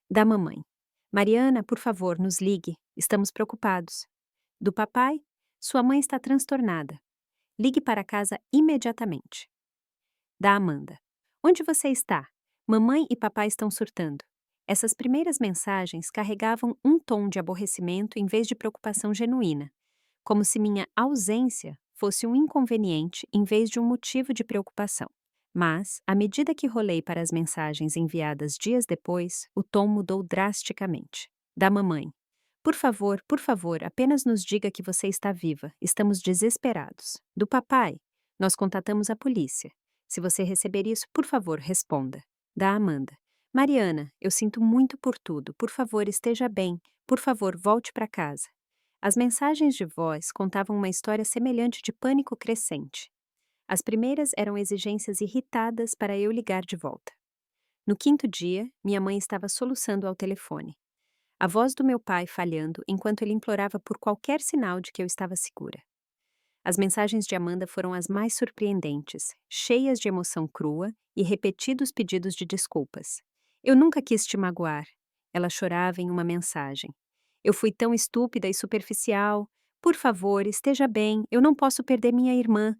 Da mamãe: "Mariana, por favor, nos ligue, estamos preocupados." Do papai: "Sua mãe está transtornada. Ligue para casa imediatamente." Da Amanda: "Onde você está? Mamãe e papai estão surtando." Essas primeiras mensagens carregavam um tom de aborrecimento em vez de preocupação genuína, como se minha ausência fosse um inconveniente em vez de um motivo de preocupação. Mas, à medida que rolei para as mensagens enviadas dias depois, o tom mudou drasticamente. Da mamãe: por favor, apenas nos diga que você está viva, estamos desesperados." Do papai: "Nós contatamos a polícia. Se você receber isso, por favor, responda." Da Amanda: "Mariana, eu sinto muito por tudo, por favor, esteja bem, por favor, volte para casa." As mensagens de voz contavam uma história semelhante de pânico crescente. As primeiras eram exigências irritadas para eu ligar de volta. No quinto dia, minha mãe estava soluçando ao telefone. A voz do meu pai falhando enquanto ele implorava por qualquer sinal de que eu estava segura. As mensagens de Amanda foram as mais surpreendentes, cheias de emoção crua e repetidos pedidos de desculpas. "Eu nunca quis te magoar." Ela chorava em uma mensagem. "Eu fui tão estúpida e superficial. Por favor, esteja bem, eu não posso perder minha irmã."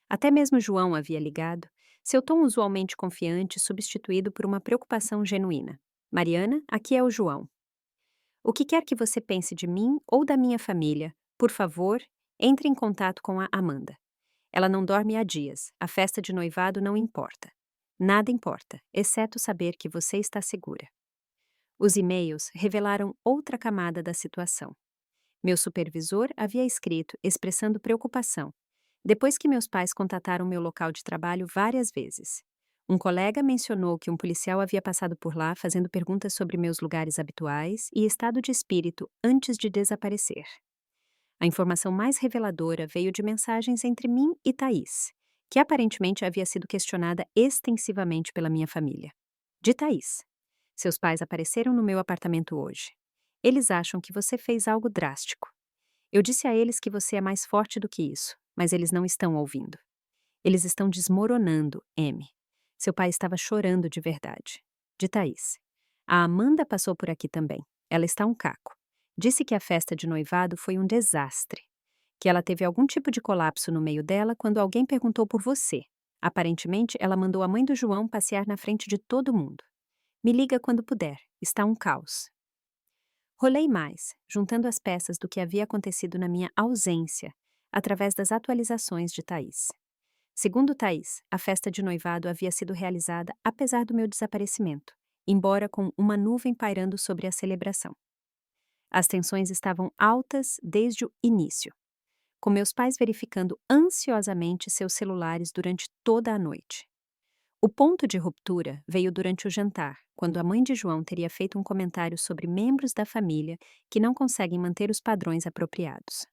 Até mesmo João havia ligado, seu tom usualmente confiante substituído por uma preocupação genuína. "Mariana, aqui é o João. O que quer que você pense de mim ou da minha família, por favor, entre em contato com a Amanda. Ela não dorme há dias, a festa de noivado não importa. Nada importa, exceto saber que você está segura." Os e-mails revelaram outra camada da situação. Meu supervisor havia escrito expressando preocupação, depois que meus pais contataram meu local de trabalho várias vezes. Um colega mencionou que um policial havia passado por lá fazendo perguntas sobre meus lugares habituais e estado de espírito antes de desaparecer. A informação mais reveladora veio de mensagens entre mim e Thaís, que aparentemente havia sido questionada extensivamente pela minha família. De Thaís: seus pais apareceram no meu apartamento hoje. Eles acham que você fez algo drástico. Eu disse a eles que você é mais forte do que isso, mas eles não estão ouvindo. Eles estão desmoronando, M. Seu pai estava chorando de verdade. De Thaís: a Amanda passou por aqui também. Ela está um caco. Disse que a festa de noivado foi um desastre. Que ela teve algum tipo de colapso no meio dela quando alguém perguntou por você. Aparentemente, ela mandou a mãe do João passear na frente de todo mundo. Me liga quando puder. Está um caos. Rolei mais, juntando as peças do que havia acontecido na minha ausência, através das atualizações de Thaís. Segundo Thaís, a festa de noivado havia sido realizada apesar do meu desaparecimento, embora com uma nuvem pairando sobre a celebração. As tensões estavam altas desde o início, com meus pais verificando ansiosamente seus celulares durante toda a noite. O ponto de ruptura veio durante o jantar, quando a mãe de João teria feito um comentário sobre membros da família que não conseguem manter os padrões apropriados.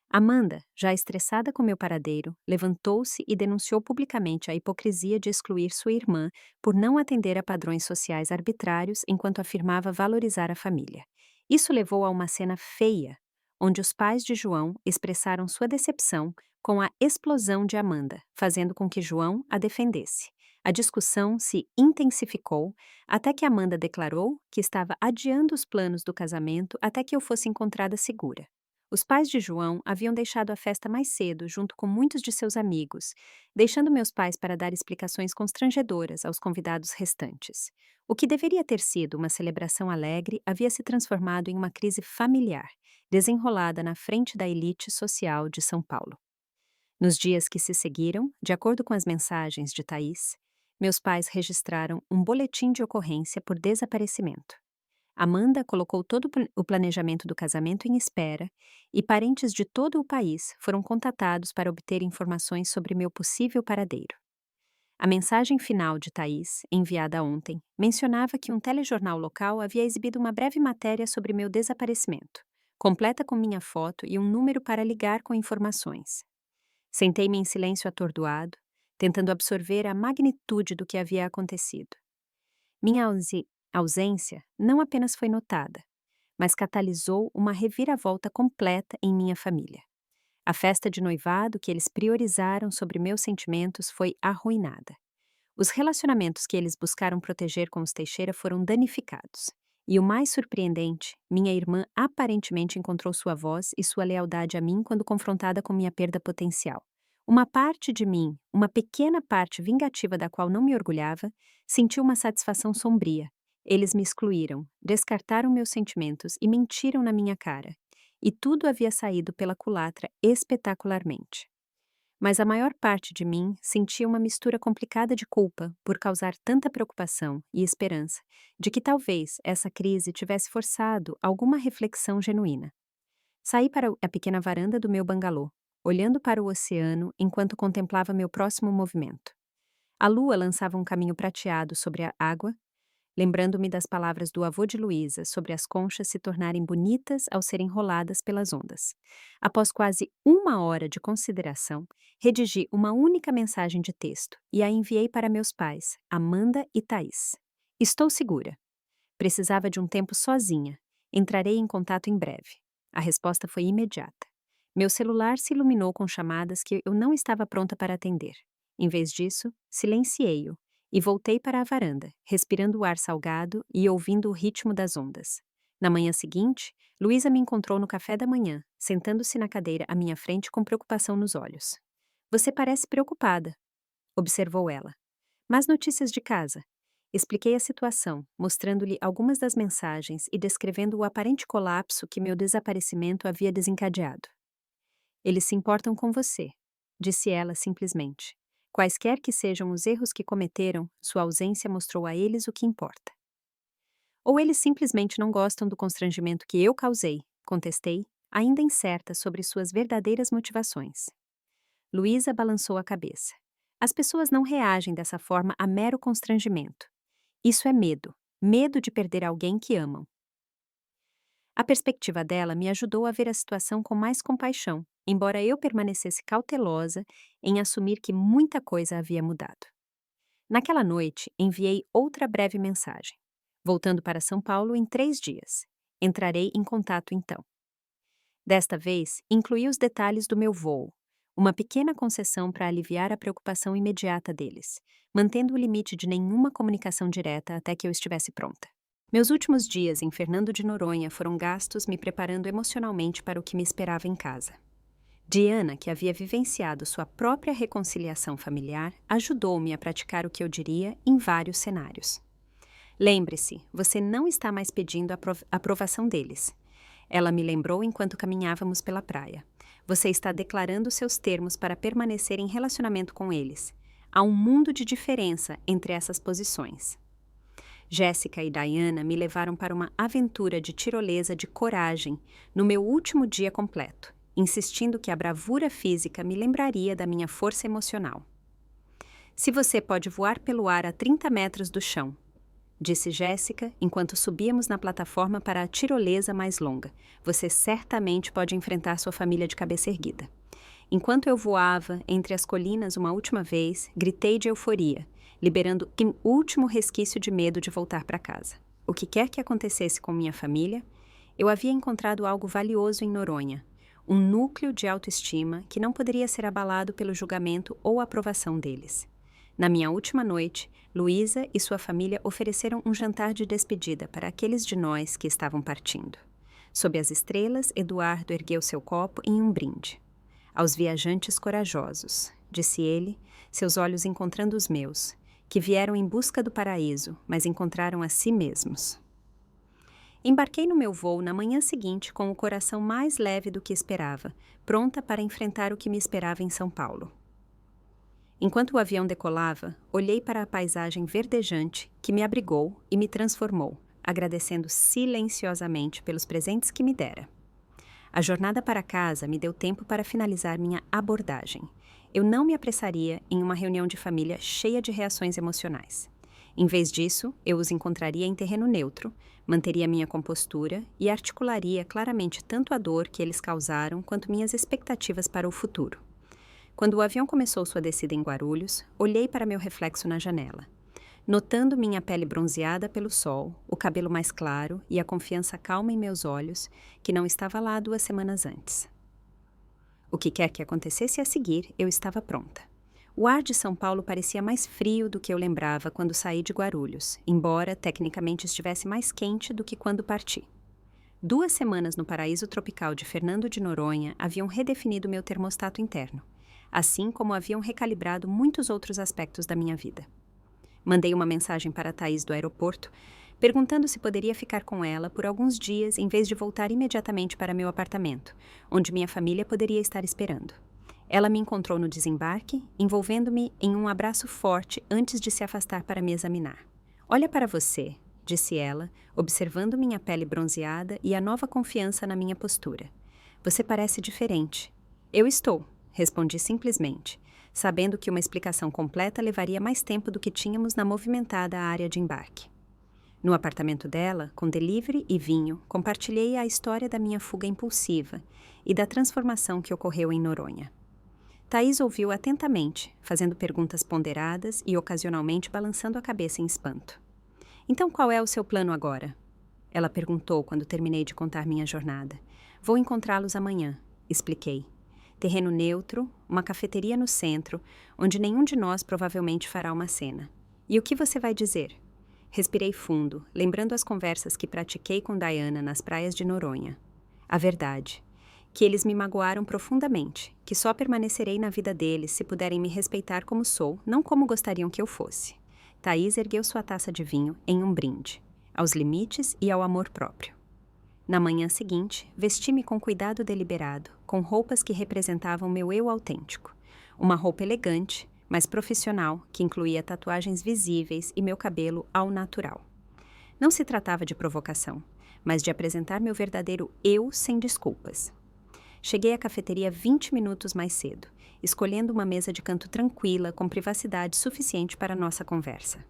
Amanda, já estressada com meu paradeiro, levantou-se e denunciou publicamente a hipocrisia de excluir sua irmã por não atender a padrões sociais arbitrários enquanto afirmava valorizar a família. Isso levou a uma cena feia, onde os pais de João expressaram sua decepção com a explosão de Amanda, fazendo com que João a defendesse. A discussão se intensificou até que Amanda declarou que estava adiando os planos do casamento até que eu fosse encontrada segura. Os pais de João haviam deixado a festa mais cedo, junto com muitos de seus amigos, deixando meus pais para dar explicações constrangedoras aos convidados restantes. O que deveria ter sido uma celebração alegre havia se transformado em uma crise familiar, desenrolada na frente da elite social de São Paulo. Nos dias que se seguiram, de acordo com as mensagens de Thaís, meus pais registraram um boletim de ocorrência por desaparecimento. Amanda colocou todo o planejamento do casamento em espera e parentes de todo o país foram contatados para obter informações sobre meu possível paradeiro. A mensagem final de Thaís, enviada ontem, mencionava que um telejornal local havia exibido uma breve matéria sobre meu desaparecimento, completa com minha foto e um número para ligar com informações. Sentei-me em silêncio atordoado, tentando absorver a magnitude do que havia acontecido. Minha ausência não apenas foi notada, mas catalisou uma reviravolta completa em minha família. A festa de noivado que eles priorizaram sobre meus sentimentos foi arruinada. Os relacionamentos que eles buscaram proteger com os Teixeira foram danificados. E o mais surpreendente, minha irmã aparentemente encontrou sua voz e sua lealdade a mim quando confrontada com minha perda potencial. Uma parte de mim, uma pequena parte vingativa da qual não me orgulhava, sentiu uma satisfação sombria. Eles me excluíram, descartaram meus sentimentos e mentiram na minha cara. E tudo havia saído pela culatra espetacularmente. Mas a maior parte de mim sentia uma mistura complicada de culpa por causar tanta preocupação e esperança de que talvez essa crise tivesse forçado alguma reflexão genuína. Saí para a pequena varanda do meu bangalô, olhando para o oceano enquanto contemplava meu próximo movimento. A lua lançava um caminho prateado sobre a água, lembrando-me das palavras do avô de Luísa sobre as conchas se tornarem bonitas ao serem roladas pelas ondas. Após quase uma hora de consideração, redigi uma única mensagem de texto e a enviei para meus pais, Amanda e Thaís. Estou segura. Precisava de um tempo sozinha. Entrarei em contato em breve. A resposta foi imediata. Meu celular se iluminou com chamadas que eu não estava pronta para atender. Em vez disso, silenciei-o e voltei para a varanda, respirando o ar salgado e ouvindo o ritmo das ondas. Na manhã seguinte, Luísa me encontrou no café da manhã, sentando-se na cadeira à minha frente com preocupação nos olhos. Você parece preocupada, observou ela. Mas notícias de casa? Expliquei a situação, mostrando-lhe algumas das mensagens e descrevendo o aparente colapso que meu desaparecimento havia desencadeado. Eles se importam com você, disse ela simplesmente. Quaisquer que sejam os erros que cometeram, sua ausência mostrou a eles o que importa. Ou eles simplesmente não gostam do constrangimento que eu causei, contestei, ainda incerta sobre suas verdadeiras motivações. Luísa balançou a cabeça. As pessoas não reagem dessa forma a mero constrangimento. Isso é medo. Medo de perder alguém que amam. A perspectiva dela me ajudou a ver a situação com mais compaixão, embora eu permanecesse cautelosa em assumir que muita coisa havia mudado. Naquela noite, enviei outra breve mensagem. Voltando para São Paulo em 3 dias. Entrarei em contato então. Desta vez, incluí os detalhes do meu voo, uma pequena concessão para aliviar a preocupação imediata deles, mantendo o limite de nenhuma comunicação direta até que eu estivesse pronta. Meus últimos dias em Fernando de Noronha foram gastos me preparando emocionalmente para o que me esperava em casa. Diana, que havia vivenciado sua própria reconciliação familiar, ajudou-me a praticar o que eu diria em vários cenários. Lembre-se, você não está mais pedindo a aprovação deles. Ela me lembrou enquanto caminhávamos pela praia. Você está declarando seus termos para permanecer em relacionamento com eles. Há um mundo de diferença entre essas posições. Jéssica e Diana me levaram para uma aventura de tirolesa de coragem no meu último dia completo, insistindo que a bravura física me lembraria da minha força emocional. Se você pode voar pelo ar a 30 metros do chão, disse Jéssica enquanto subíamos na plataforma para a tirolesa mais longa, você certamente pode enfrentar sua família de cabeça erguida. Enquanto eu voava entre as colinas uma última vez, gritei de euforia, liberando um último resquício de medo de voltar para casa. O que quer que acontecesse com minha família, eu havia encontrado algo valioso em Noronha, um núcleo de autoestima que não poderia ser abalado pelo julgamento ou aprovação deles. Na minha última noite, Luísa e sua família ofereceram um jantar de despedida para aqueles de nós que estavam partindo. Sob as estrelas, Eduardo ergueu seu copo em um brinde. Aos viajantes corajosos, disse ele, seus olhos encontrando os meus, que vieram em busca do paraíso, mas encontraram a si mesmos. Embarquei no meu voo na manhã seguinte com o coração mais leve do que esperava, pronta para enfrentar o que me esperava em São Paulo. Enquanto o avião decolava, olhei para a paisagem verdejante que me abrigou e me transformou, agradecendo silenciosamente pelos presentes que me dera. A jornada para casa me deu tempo para finalizar minha abordagem. Eu não me apressaria em uma reunião de família cheia de reações emocionais. Em vez disso, eu os encontraria em terreno neutro, manteria minha compostura e articularia claramente tanto a dor que eles causaram quanto minhas expectativas para o futuro. Quando o avião começou sua descida em Guarulhos, olhei para meu reflexo na janela. Notando minha pele bronzeada pelo sol, o cabelo mais claro e a confiança calma em meus olhos, que não estava lá 2 semanas antes. O que quer que acontecesse a seguir, eu estava pronta. O ar de São Paulo parecia mais frio do que eu lembrava quando saí de Guarulhos, embora tecnicamente estivesse mais quente do que quando parti. 2 semanas no paraíso tropical de Fernando de Noronha haviam redefinido meu termostato interno, assim como haviam recalibrado muitos outros aspectos da minha vida. Mandei uma mensagem para Thaís do aeroporto, perguntando se poderia ficar com ela por alguns dias em vez de voltar imediatamente para meu apartamento, onde minha família poderia estar esperando. Ela me encontrou no desembarque, envolvendo-me em um abraço forte antes de se afastar para me examinar. Olha para você, disse ela, observando minha pele bronzeada e a nova confiança na minha postura. Você parece diferente. Eu estou, respondi simplesmente, sabendo que uma explicação completa levaria mais tempo do que tínhamos na movimentada área de embarque. No apartamento dela, com delivery e vinho, compartilhei a história da minha fuga impulsiva e da transformação que ocorreu em Noronha. Thaís ouviu atentamente, fazendo perguntas ponderadas e ocasionalmente balançando a cabeça em espanto. Então qual é o seu plano agora? Ela perguntou quando terminei de contar minha jornada. Vou encontrá-los amanhã, expliquei. Terreno neutro, uma cafeteria no centro, onde nenhum de nós provavelmente fará uma cena. E o que você vai dizer? Respirei fundo, lembrando as conversas que pratiquei com Diana nas praias de Noronha. A verdade, que eles me magoaram profundamente, que só permanecerei na vida deles se puderem me respeitar como sou, não como gostariam que eu fosse. Thaís ergueu sua taça de vinho em um brinde, aos limites e ao amor próprio. Na manhã seguinte, vesti-me com cuidado deliberado, com roupas que representavam meu eu autêntico. Uma roupa elegante, mas profissional, que incluía tatuagens visíveis e meu cabelo ao natural. Não se tratava de provocação, mas de apresentar meu verdadeiro eu sem desculpas. Cheguei à cafeteria 20 minutos mais cedo, escolhendo uma mesa de canto tranquila, com privacidade suficiente para nossa conversa.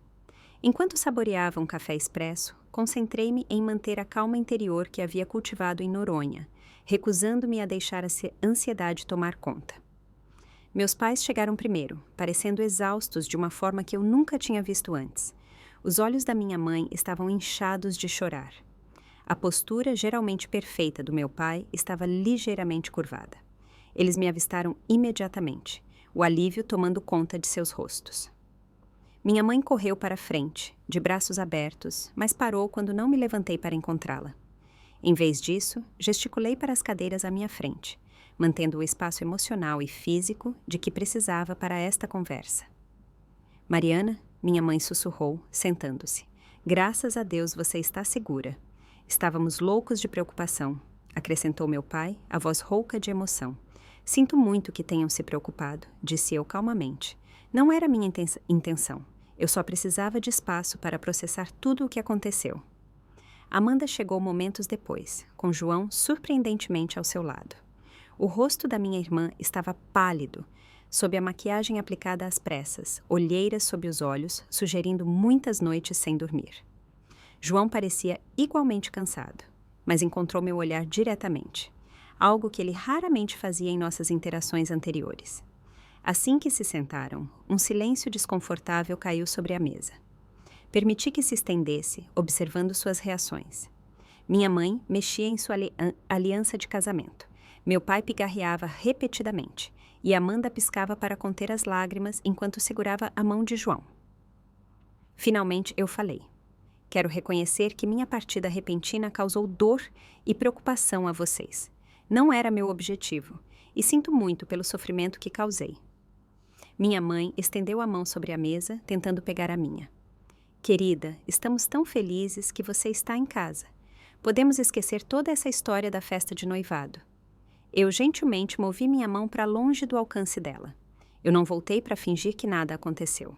Enquanto saboreava um café expresso, concentrei-me em manter a calma interior que havia cultivado em Noronha, recusando-me a deixar a ansiedade tomar conta. Meus pais chegaram primeiro, parecendo exaustos de uma forma que eu nunca tinha visto antes. Os olhos da minha mãe estavam inchados de chorar. A postura geralmente perfeita do meu pai estava ligeiramente curvada. Eles me avistaram imediatamente, o alívio tomando conta de seus rostos. Minha mãe correu para a frente, de braços abertos, mas parou quando não me levantei para encontrá-la. Em vez disso, gesticulei para as cadeiras à minha frente, mantendo o espaço emocional e físico de que precisava para esta conversa. Mariana, minha mãe sussurrou, sentando-se. Graças a Deus você está segura. Estávamos loucos de preocupação, acrescentou meu pai, a voz rouca de emoção. Sinto muito que tenham se preocupado, disse eu calmamente. Não era minha intenção. Eu só precisava de espaço para processar tudo o que aconteceu. Amanda chegou momentos depois, com João surpreendentemente ao seu lado. O rosto da minha irmã estava pálido, sob a maquiagem aplicada às pressas, olheiras sob os olhos, sugerindo muitas noites sem dormir. João parecia igualmente cansado, mas encontrou meu olhar diretamente, algo que ele raramente fazia em nossas interações anteriores. Assim que se sentaram, um silêncio desconfortável caiu sobre a mesa. Permiti que se estendesse, observando suas reações. Minha mãe mexia em sua aliança de casamento. Meu pai pigarreava repetidamente, e Amanda piscava para conter as lágrimas enquanto segurava a mão de João. Finalmente eu falei. Quero reconhecer que minha partida repentina causou dor e preocupação a vocês. Não era meu objetivo, e sinto muito pelo sofrimento que causei. Minha mãe estendeu a mão sobre a mesa, tentando pegar a minha. Querida, estamos tão felizes que você está em casa. Podemos esquecer toda essa história da festa de noivado. Eu gentilmente movi minha mão para longe do alcance dela. Eu não voltei para fingir que nada aconteceu.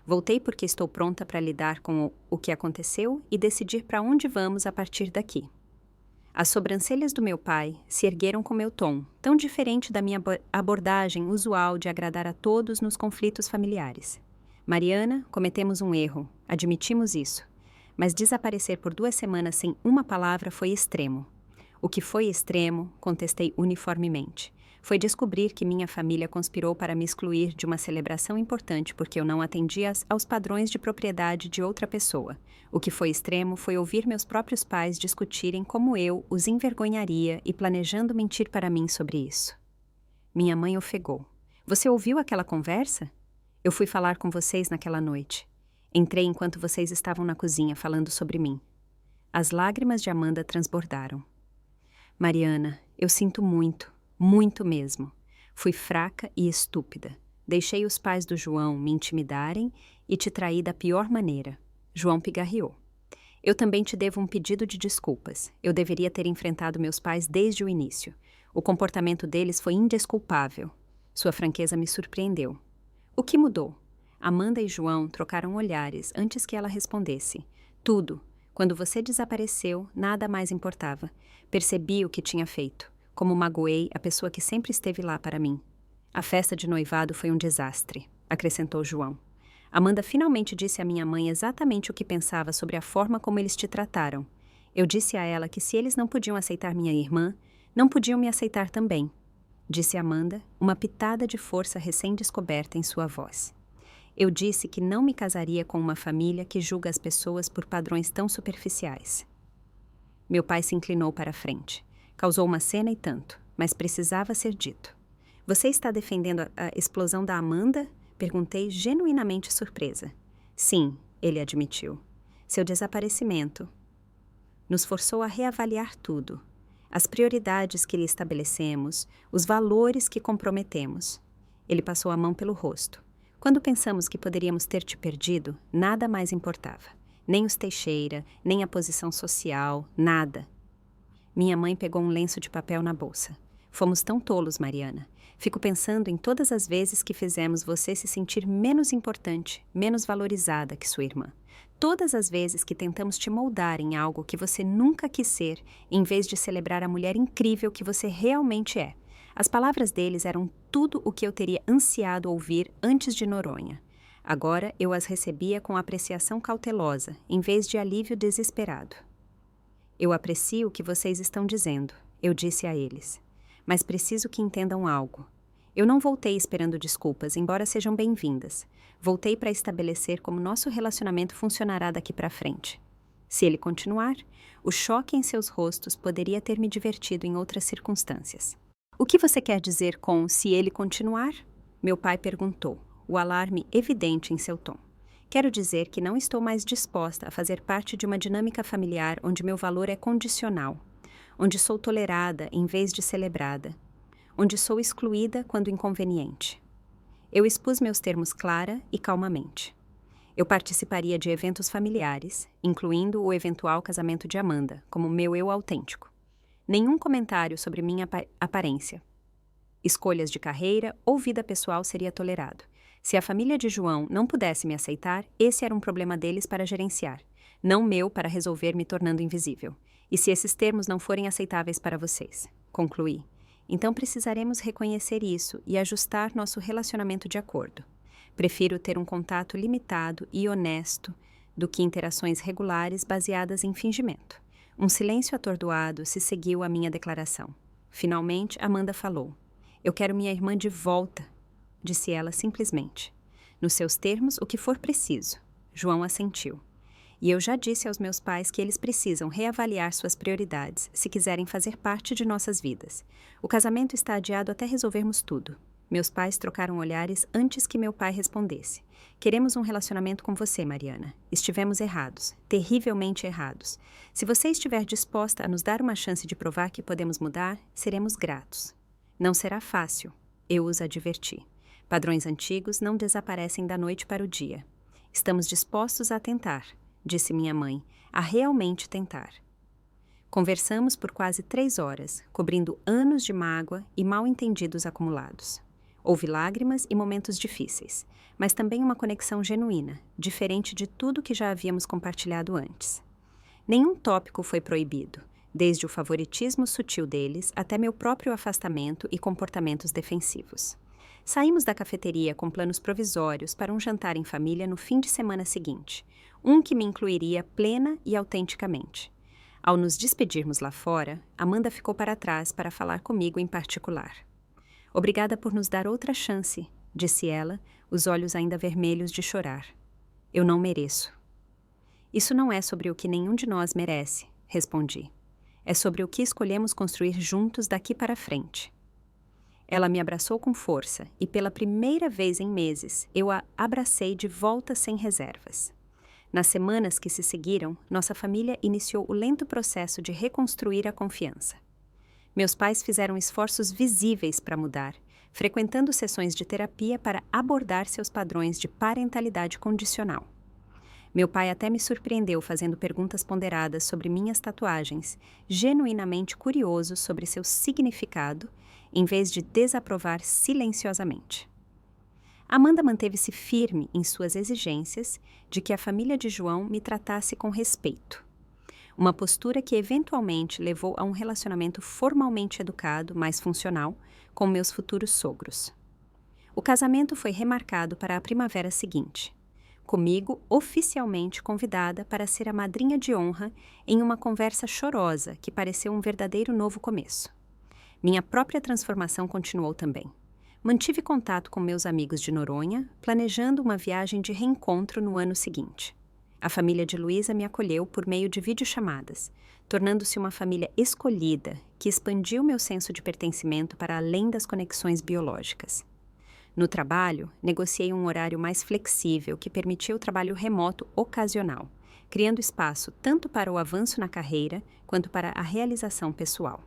Voltei porque estou pronta para lidar com o que aconteceu e decidir para onde vamos a partir daqui. As sobrancelhas do meu pai se ergueram com meu tom, tão diferente da minha abordagem usual de agradar a todos nos conflitos familiares. Mariana, cometemos um erro, admitimos isso. Mas desaparecer por 2 semanas sem uma palavra foi extremo. O que foi extremo, contestei uniformemente, foi descobrir que minha família conspirou para me excluir de uma celebração importante porque eu não atendia aos padrões de propriedade de outra pessoa. O que foi extremo foi ouvir meus próprios pais discutirem como eu os envergonharia e planejando mentir para mim sobre isso. Minha mãe ofegou. Você ouviu aquela conversa? Eu fui falar com vocês naquela noite. Entrei enquanto vocês estavam na cozinha falando sobre mim. As lágrimas de Amanda transbordaram. Mariana, eu sinto muito. Muito mesmo. Fui fraca e estúpida. Deixei os pais do João me intimidarem e te traí da pior maneira. João pigarreou. Eu também te devo um pedido de desculpas. Eu deveria ter enfrentado meus pais desde o início. O comportamento deles foi indesculpável. Sua franqueza me surpreendeu. O que mudou? Amanda e João trocaram olhares antes que ela respondesse. Tudo. Quando você desapareceu, nada mais importava. Percebi o que tinha feito. Como magoei a pessoa que sempre esteve lá para mim. A festa de noivado foi um desastre, acrescentou João. Amanda finalmente disse à minha mãe exatamente o que pensava sobre a forma como eles te trataram. Eu disse a ela que se eles não podiam aceitar minha irmã, não podiam me aceitar também. Disse Amanda, uma pitada de força recém-descoberta em sua voz. Eu disse que não me casaria com uma família que julga as pessoas por padrões tão superficiais. Meu pai se inclinou para a frente. Causou uma cena e tanto, mas precisava ser dito. Você está defendendo a explosão da Amanda? Perguntei genuinamente surpresa. Sim, ele admitiu. Seu desaparecimento nos forçou a reavaliar tudo. As prioridades que lhe estabelecemos, os valores que comprometemos. Ele passou a mão pelo rosto. Quando pensamos que poderíamos ter te perdido, nada mais importava. Nem os Teixeira, nem a posição social, nada. Minha mãe pegou um lenço de papel na bolsa. Fomos tão tolos, Mariana. Fico pensando em todas as vezes que fizemos você se sentir menos importante, menos valorizada que sua irmã. Todas as vezes que tentamos te moldar em algo que você nunca quis ser, em vez de celebrar a mulher incrível que você realmente é. As palavras deles eram tudo o que eu teria ansiado ouvir antes de Noronha. Agora eu as recebia com apreciação cautelosa, em vez de alívio desesperado. Eu aprecio o que vocês estão dizendo, eu disse a eles. Mas preciso que entendam algo. Eu não voltei esperando desculpas, embora sejam bem-vindas. Voltei para estabelecer como nosso relacionamento funcionará daqui para frente. Se ele continuar, o choque em seus rostos poderia ter me divertido em outras circunstâncias. O que você quer dizer com "se ele continuar"? Meu pai perguntou, o alarme evidente em seu tom. Quero dizer que não estou mais disposta a fazer parte de uma dinâmica familiar onde meu valor é condicional, onde sou tolerada em vez de celebrada, onde sou excluída quando inconveniente. Eu expus meus termos clara e calmamente. Eu participaria de eventos familiares, incluindo o eventual casamento de Amanda, como meu eu autêntico. Nenhum comentário sobre minha aparência, escolhas de carreira ou vida pessoal seria tolerado. Se a família de João não pudesse me aceitar, esse era um problema deles para gerenciar, não meu para resolver me tornando invisível. E se esses termos não forem aceitáveis para vocês, concluí, então precisaremos reconhecer isso e ajustar nosso relacionamento de acordo. Prefiro ter um contato limitado e honesto do que interações regulares baseadas em fingimento. Um silêncio atordoado se seguiu à minha declaração. Finalmente, Amanda falou. Eu quero minha irmã de volta, disse ela simplesmente. Nos seus termos, o que for preciso. João assentiu. E eu já disse aos meus pais que eles precisam reavaliar suas prioridades se quiserem fazer parte de nossas vidas. O casamento está adiado até resolvermos tudo. Meus pais trocaram olhares antes que meu pai respondesse. Queremos um relacionamento com você, Mariana. Estivemos errados, terrivelmente errados. Se você estiver disposta a nos dar uma chance de provar que podemos mudar, seremos gratos. Não será fácil, eu os adverti. Padrões antigos não desaparecem da noite para o dia. Estamos dispostos a tentar, disse minha mãe, a realmente tentar. Conversamos por quase 3 horas, cobrindo anos de mágoa e mal-entendidos acumulados. Houve lágrimas e momentos difíceis, mas também uma conexão genuína, diferente de tudo que já havíamos compartilhado antes. Nenhum tópico foi proibido, desde o favoritismo sutil deles até meu próprio afastamento e comportamentos defensivos. Saímos da cafeteria com planos provisórios para um jantar em família no fim de semana seguinte, um que me incluiria plena e autenticamente. Ao nos despedirmos lá fora, Amanda ficou para trás para falar comigo em particular. Obrigada por nos dar outra chance, disse ela, os olhos ainda vermelhos de chorar. Eu não mereço. Isso não é sobre o que nenhum de nós merece, respondi. É sobre o que escolhemos construir juntos daqui para frente. Ela me abraçou com força e, pela primeira vez em meses, eu a abracei de volta sem reservas. Nas semanas que se seguiram, nossa família iniciou o lento processo de reconstruir a confiança. Meus pais fizeram esforços visíveis para mudar, frequentando sessões de terapia para abordar seus padrões de parentalidade condicional. Meu pai até me surpreendeu fazendo perguntas ponderadas sobre minhas tatuagens, genuinamente curioso sobre seu significado, em vez de desaprovar silenciosamente. Amanda manteve-se firme em suas exigências de que a família de João me tratasse com respeito. Uma postura que eventualmente levou a um relacionamento formalmente educado, mais funcional, com meus futuros sogros. O casamento foi remarcado para a primavera seguinte, comigo oficialmente convidada para ser a madrinha de honra em uma conversa chorosa que pareceu um verdadeiro novo começo. Minha própria transformação continuou também. Mantive contato com meus amigos de Noronha, planejando uma viagem de reencontro no ano seguinte. A família de Luísa me acolheu por meio de videochamadas, tornando-se uma família escolhida que expandiu meu senso de pertencimento para além das conexões biológicas. No trabalho, negociei um horário mais flexível que permitia o trabalho remoto ocasional, criando espaço tanto para o avanço na carreira quanto para a realização pessoal.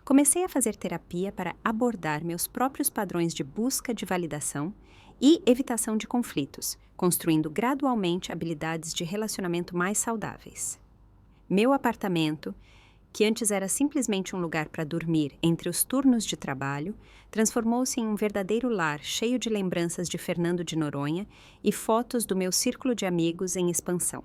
Comecei a fazer terapia para abordar meus próprios padrões de busca de validação e evitação de conflitos, construindo gradualmente habilidades de relacionamento mais saudáveis. Meu apartamento, que antes era simplesmente um lugar para dormir entre os turnos de trabalho, transformou-se em um verdadeiro lar cheio de lembranças de Fernando de Noronha e fotos do meu círculo de amigos em expansão.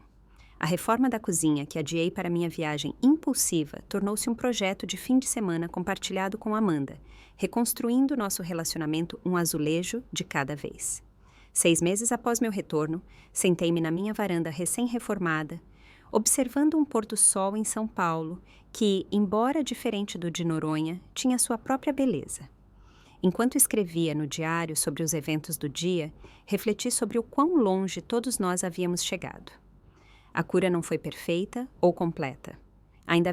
A reforma da cozinha que adiei para minha viagem impulsiva tornou-se um projeto de fim de semana compartilhado com Amanda, reconstruindo nosso relacionamento um azulejo de cada vez. 6 meses após meu retorno, sentei-me na minha varanda recém-reformada, observando um pôr-do-sol em São Paulo que, embora diferente do de Noronha, tinha sua própria beleza. Enquanto escrevia no diário sobre os eventos do dia, refleti sobre o quão longe todos nós havíamos chegado. A cura não foi perfeita ou completa. Ainda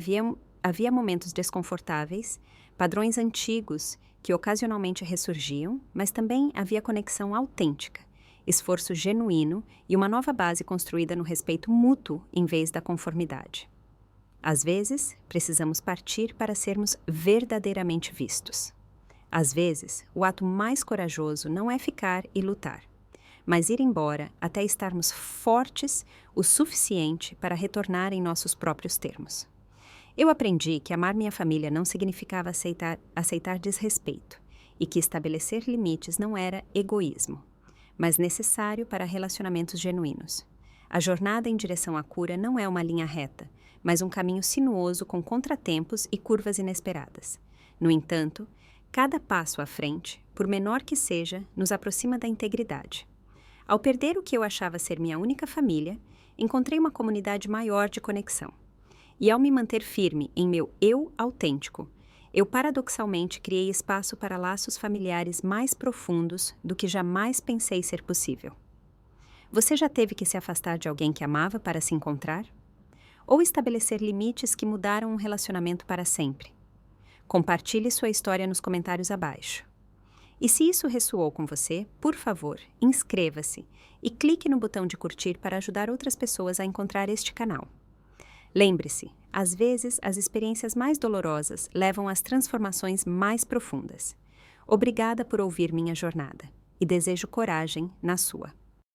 havia momentos desconfortáveis, padrões antigos que ocasionalmente ressurgiam, mas também havia conexão autêntica, esforço genuíno e uma nova base construída no respeito mútuo em vez da conformidade. Às vezes, precisamos partir para sermos verdadeiramente vistos. Às vezes, o ato mais corajoso não é ficar e lutar, mas ir embora até estarmos fortes o suficiente para retornar em nossos próprios termos. Eu aprendi que amar minha família não significava aceitar desrespeito e que estabelecer limites não era egoísmo, mas necessário para relacionamentos genuínos. A jornada em direção à cura não é uma linha reta, mas um caminho sinuoso com contratempos e curvas inesperadas. No entanto, cada passo à frente, por menor que seja, nos aproxima da integridade. Ao perder o que eu achava ser minha única família, encontrei uma comunidade maior de conexão. E ao me manter firme em meu eu autêntico, eu paradoxalmente criei espaço para laços familiares mais profundos do que jamais pensei ser possível. Você já teve que se afastar de alguém que amava para se encontrar? Ou estabelecer limites que mudaram um relacionamento para sempre? Compartilhe sua história nos comentários abaixo. E se isso ressoou com você, por favor, inscreva-se e clique no botão de curtir para ajudar outras pessoas a encontrar este canal. Lembre-se, às vezes as experiências mais dolorosas levam às transformações mais profundas. Obrigada por ouvir minha jornada e desejo coragem na sua.